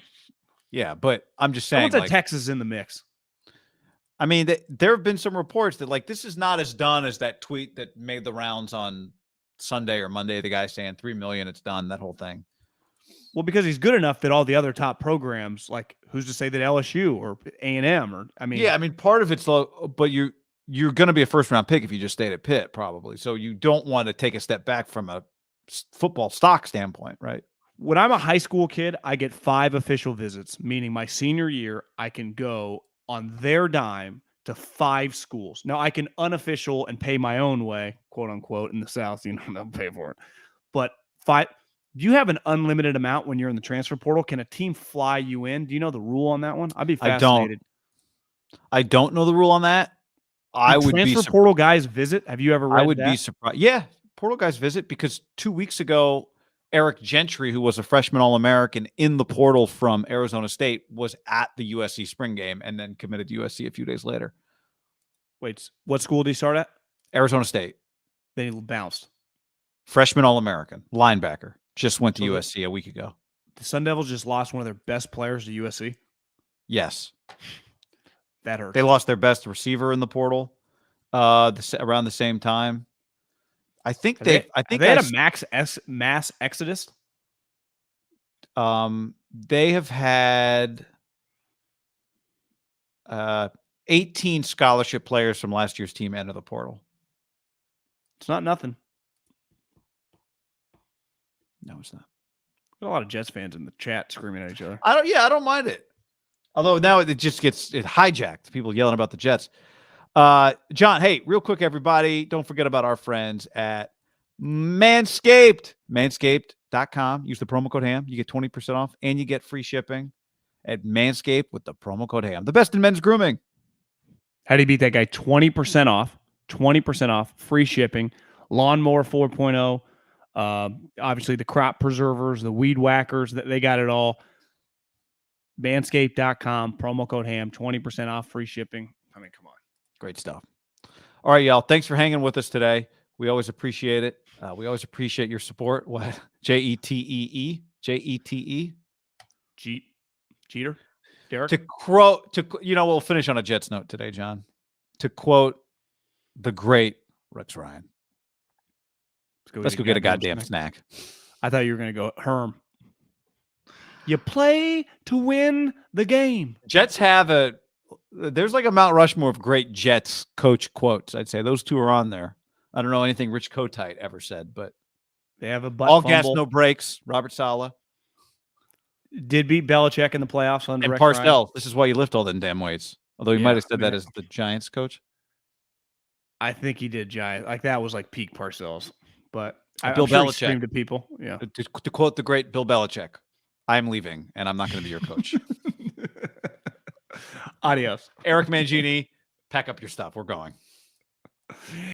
Yeah, but I'm just saying. Someone said Texas is in the mix. I mean, there have been some reports that like this is not as done as that tweet that made the rounds on Sunday or Monday, the guy saying $3 million, it's done, that whole thing. Well, because he's good enough that all the other top programs, like who's to say that LSU or A&M or part of it's low, but you're going to be a first round pick if you just stayed at Pitt, probably. So you don't want to take a step back from a football stock standpoint, right? When I'm a high school kid, I get 5 official visits, meaning my senior year, I can go on their dime to 5 schools. Now, I can unofficial and pay my own way, quote unquote, in the South. They'll pay for it. But 5, do you have an unlimited amount when you're in the transfer portal? Can a team fly you in? Do you know the rule on that one? I'd be fascinated. I don't know the rule on that. I would be transfer portal guys visit. Have you ever read that? I would be surprised. Yeah, portal guys visit because 2 weeks ago, Eric Gentry, who was a freshman All-American in the portal from Arizona State, was at the USC spring game and then committed to USC a few days later. Wait, what school did he start at? Arizona State. Then he bounced. Freshman All-American, linebacker. Just went to USC a week ago. The Sun Devils just lost one of their best players to USC? Yes. That hurts. They lost their best receiver in the portal around the same time. I think they had a mass exodus. They have had 18 scholarship players from last year's team enter the portal. It's not nothing. No, it's not. Got a lot of Jets fans in the chat screaming at each other. I don't mind it. Although now it just gets hijacked. People yelling about the Jets. John, hey, real quick, everybody, don't forget about our friends at Manscaped. Manscaped.com. Use the promo code HAM. You get 20% off and you get free shipping at Manscaped with the promo code HAM. The best in men's grooming. How do you beat that guy? 20% off. 20% off. Free shipping. Lawnmower 4.0. Obviously, the crop preservers, the weed whackers, they got it all. Manscaped.com. Promo code HAM. 20% off. Free shipping. I mean, come on. Great stuff. All right, y'all. Thanks for hanging with us today. We always appreciate it. We always appreciate your support. What? Jetee? Jete? Jeter? Derek? We'll finish on a Jets note today, John. To quote the great Rex Ryan. Let's go get a goddamn snack. I thought you were going to go Herm. You play to win the game. Jets have there's like a Mount Rushmore of great Jets coach quotes. I'd say those two are on there. I don't know anything Rich Kotite ever said, but they have a butt all fumble. Gas, no brakes. Robert Saleh did beat Belichick in the playoffs under and Rex Parcells. Ryan. This is why you lift all them damn weights. Although he might have said that as the Giants coach. I think he did Giants. Like that was like peak Parcells. But Bill Belichick screamed to people. Yeah. To quote the great Bill Belichick, I'm leaving and I'm not going to be your coach. Adios. Eric Mangini, pack up your stuff. We're going.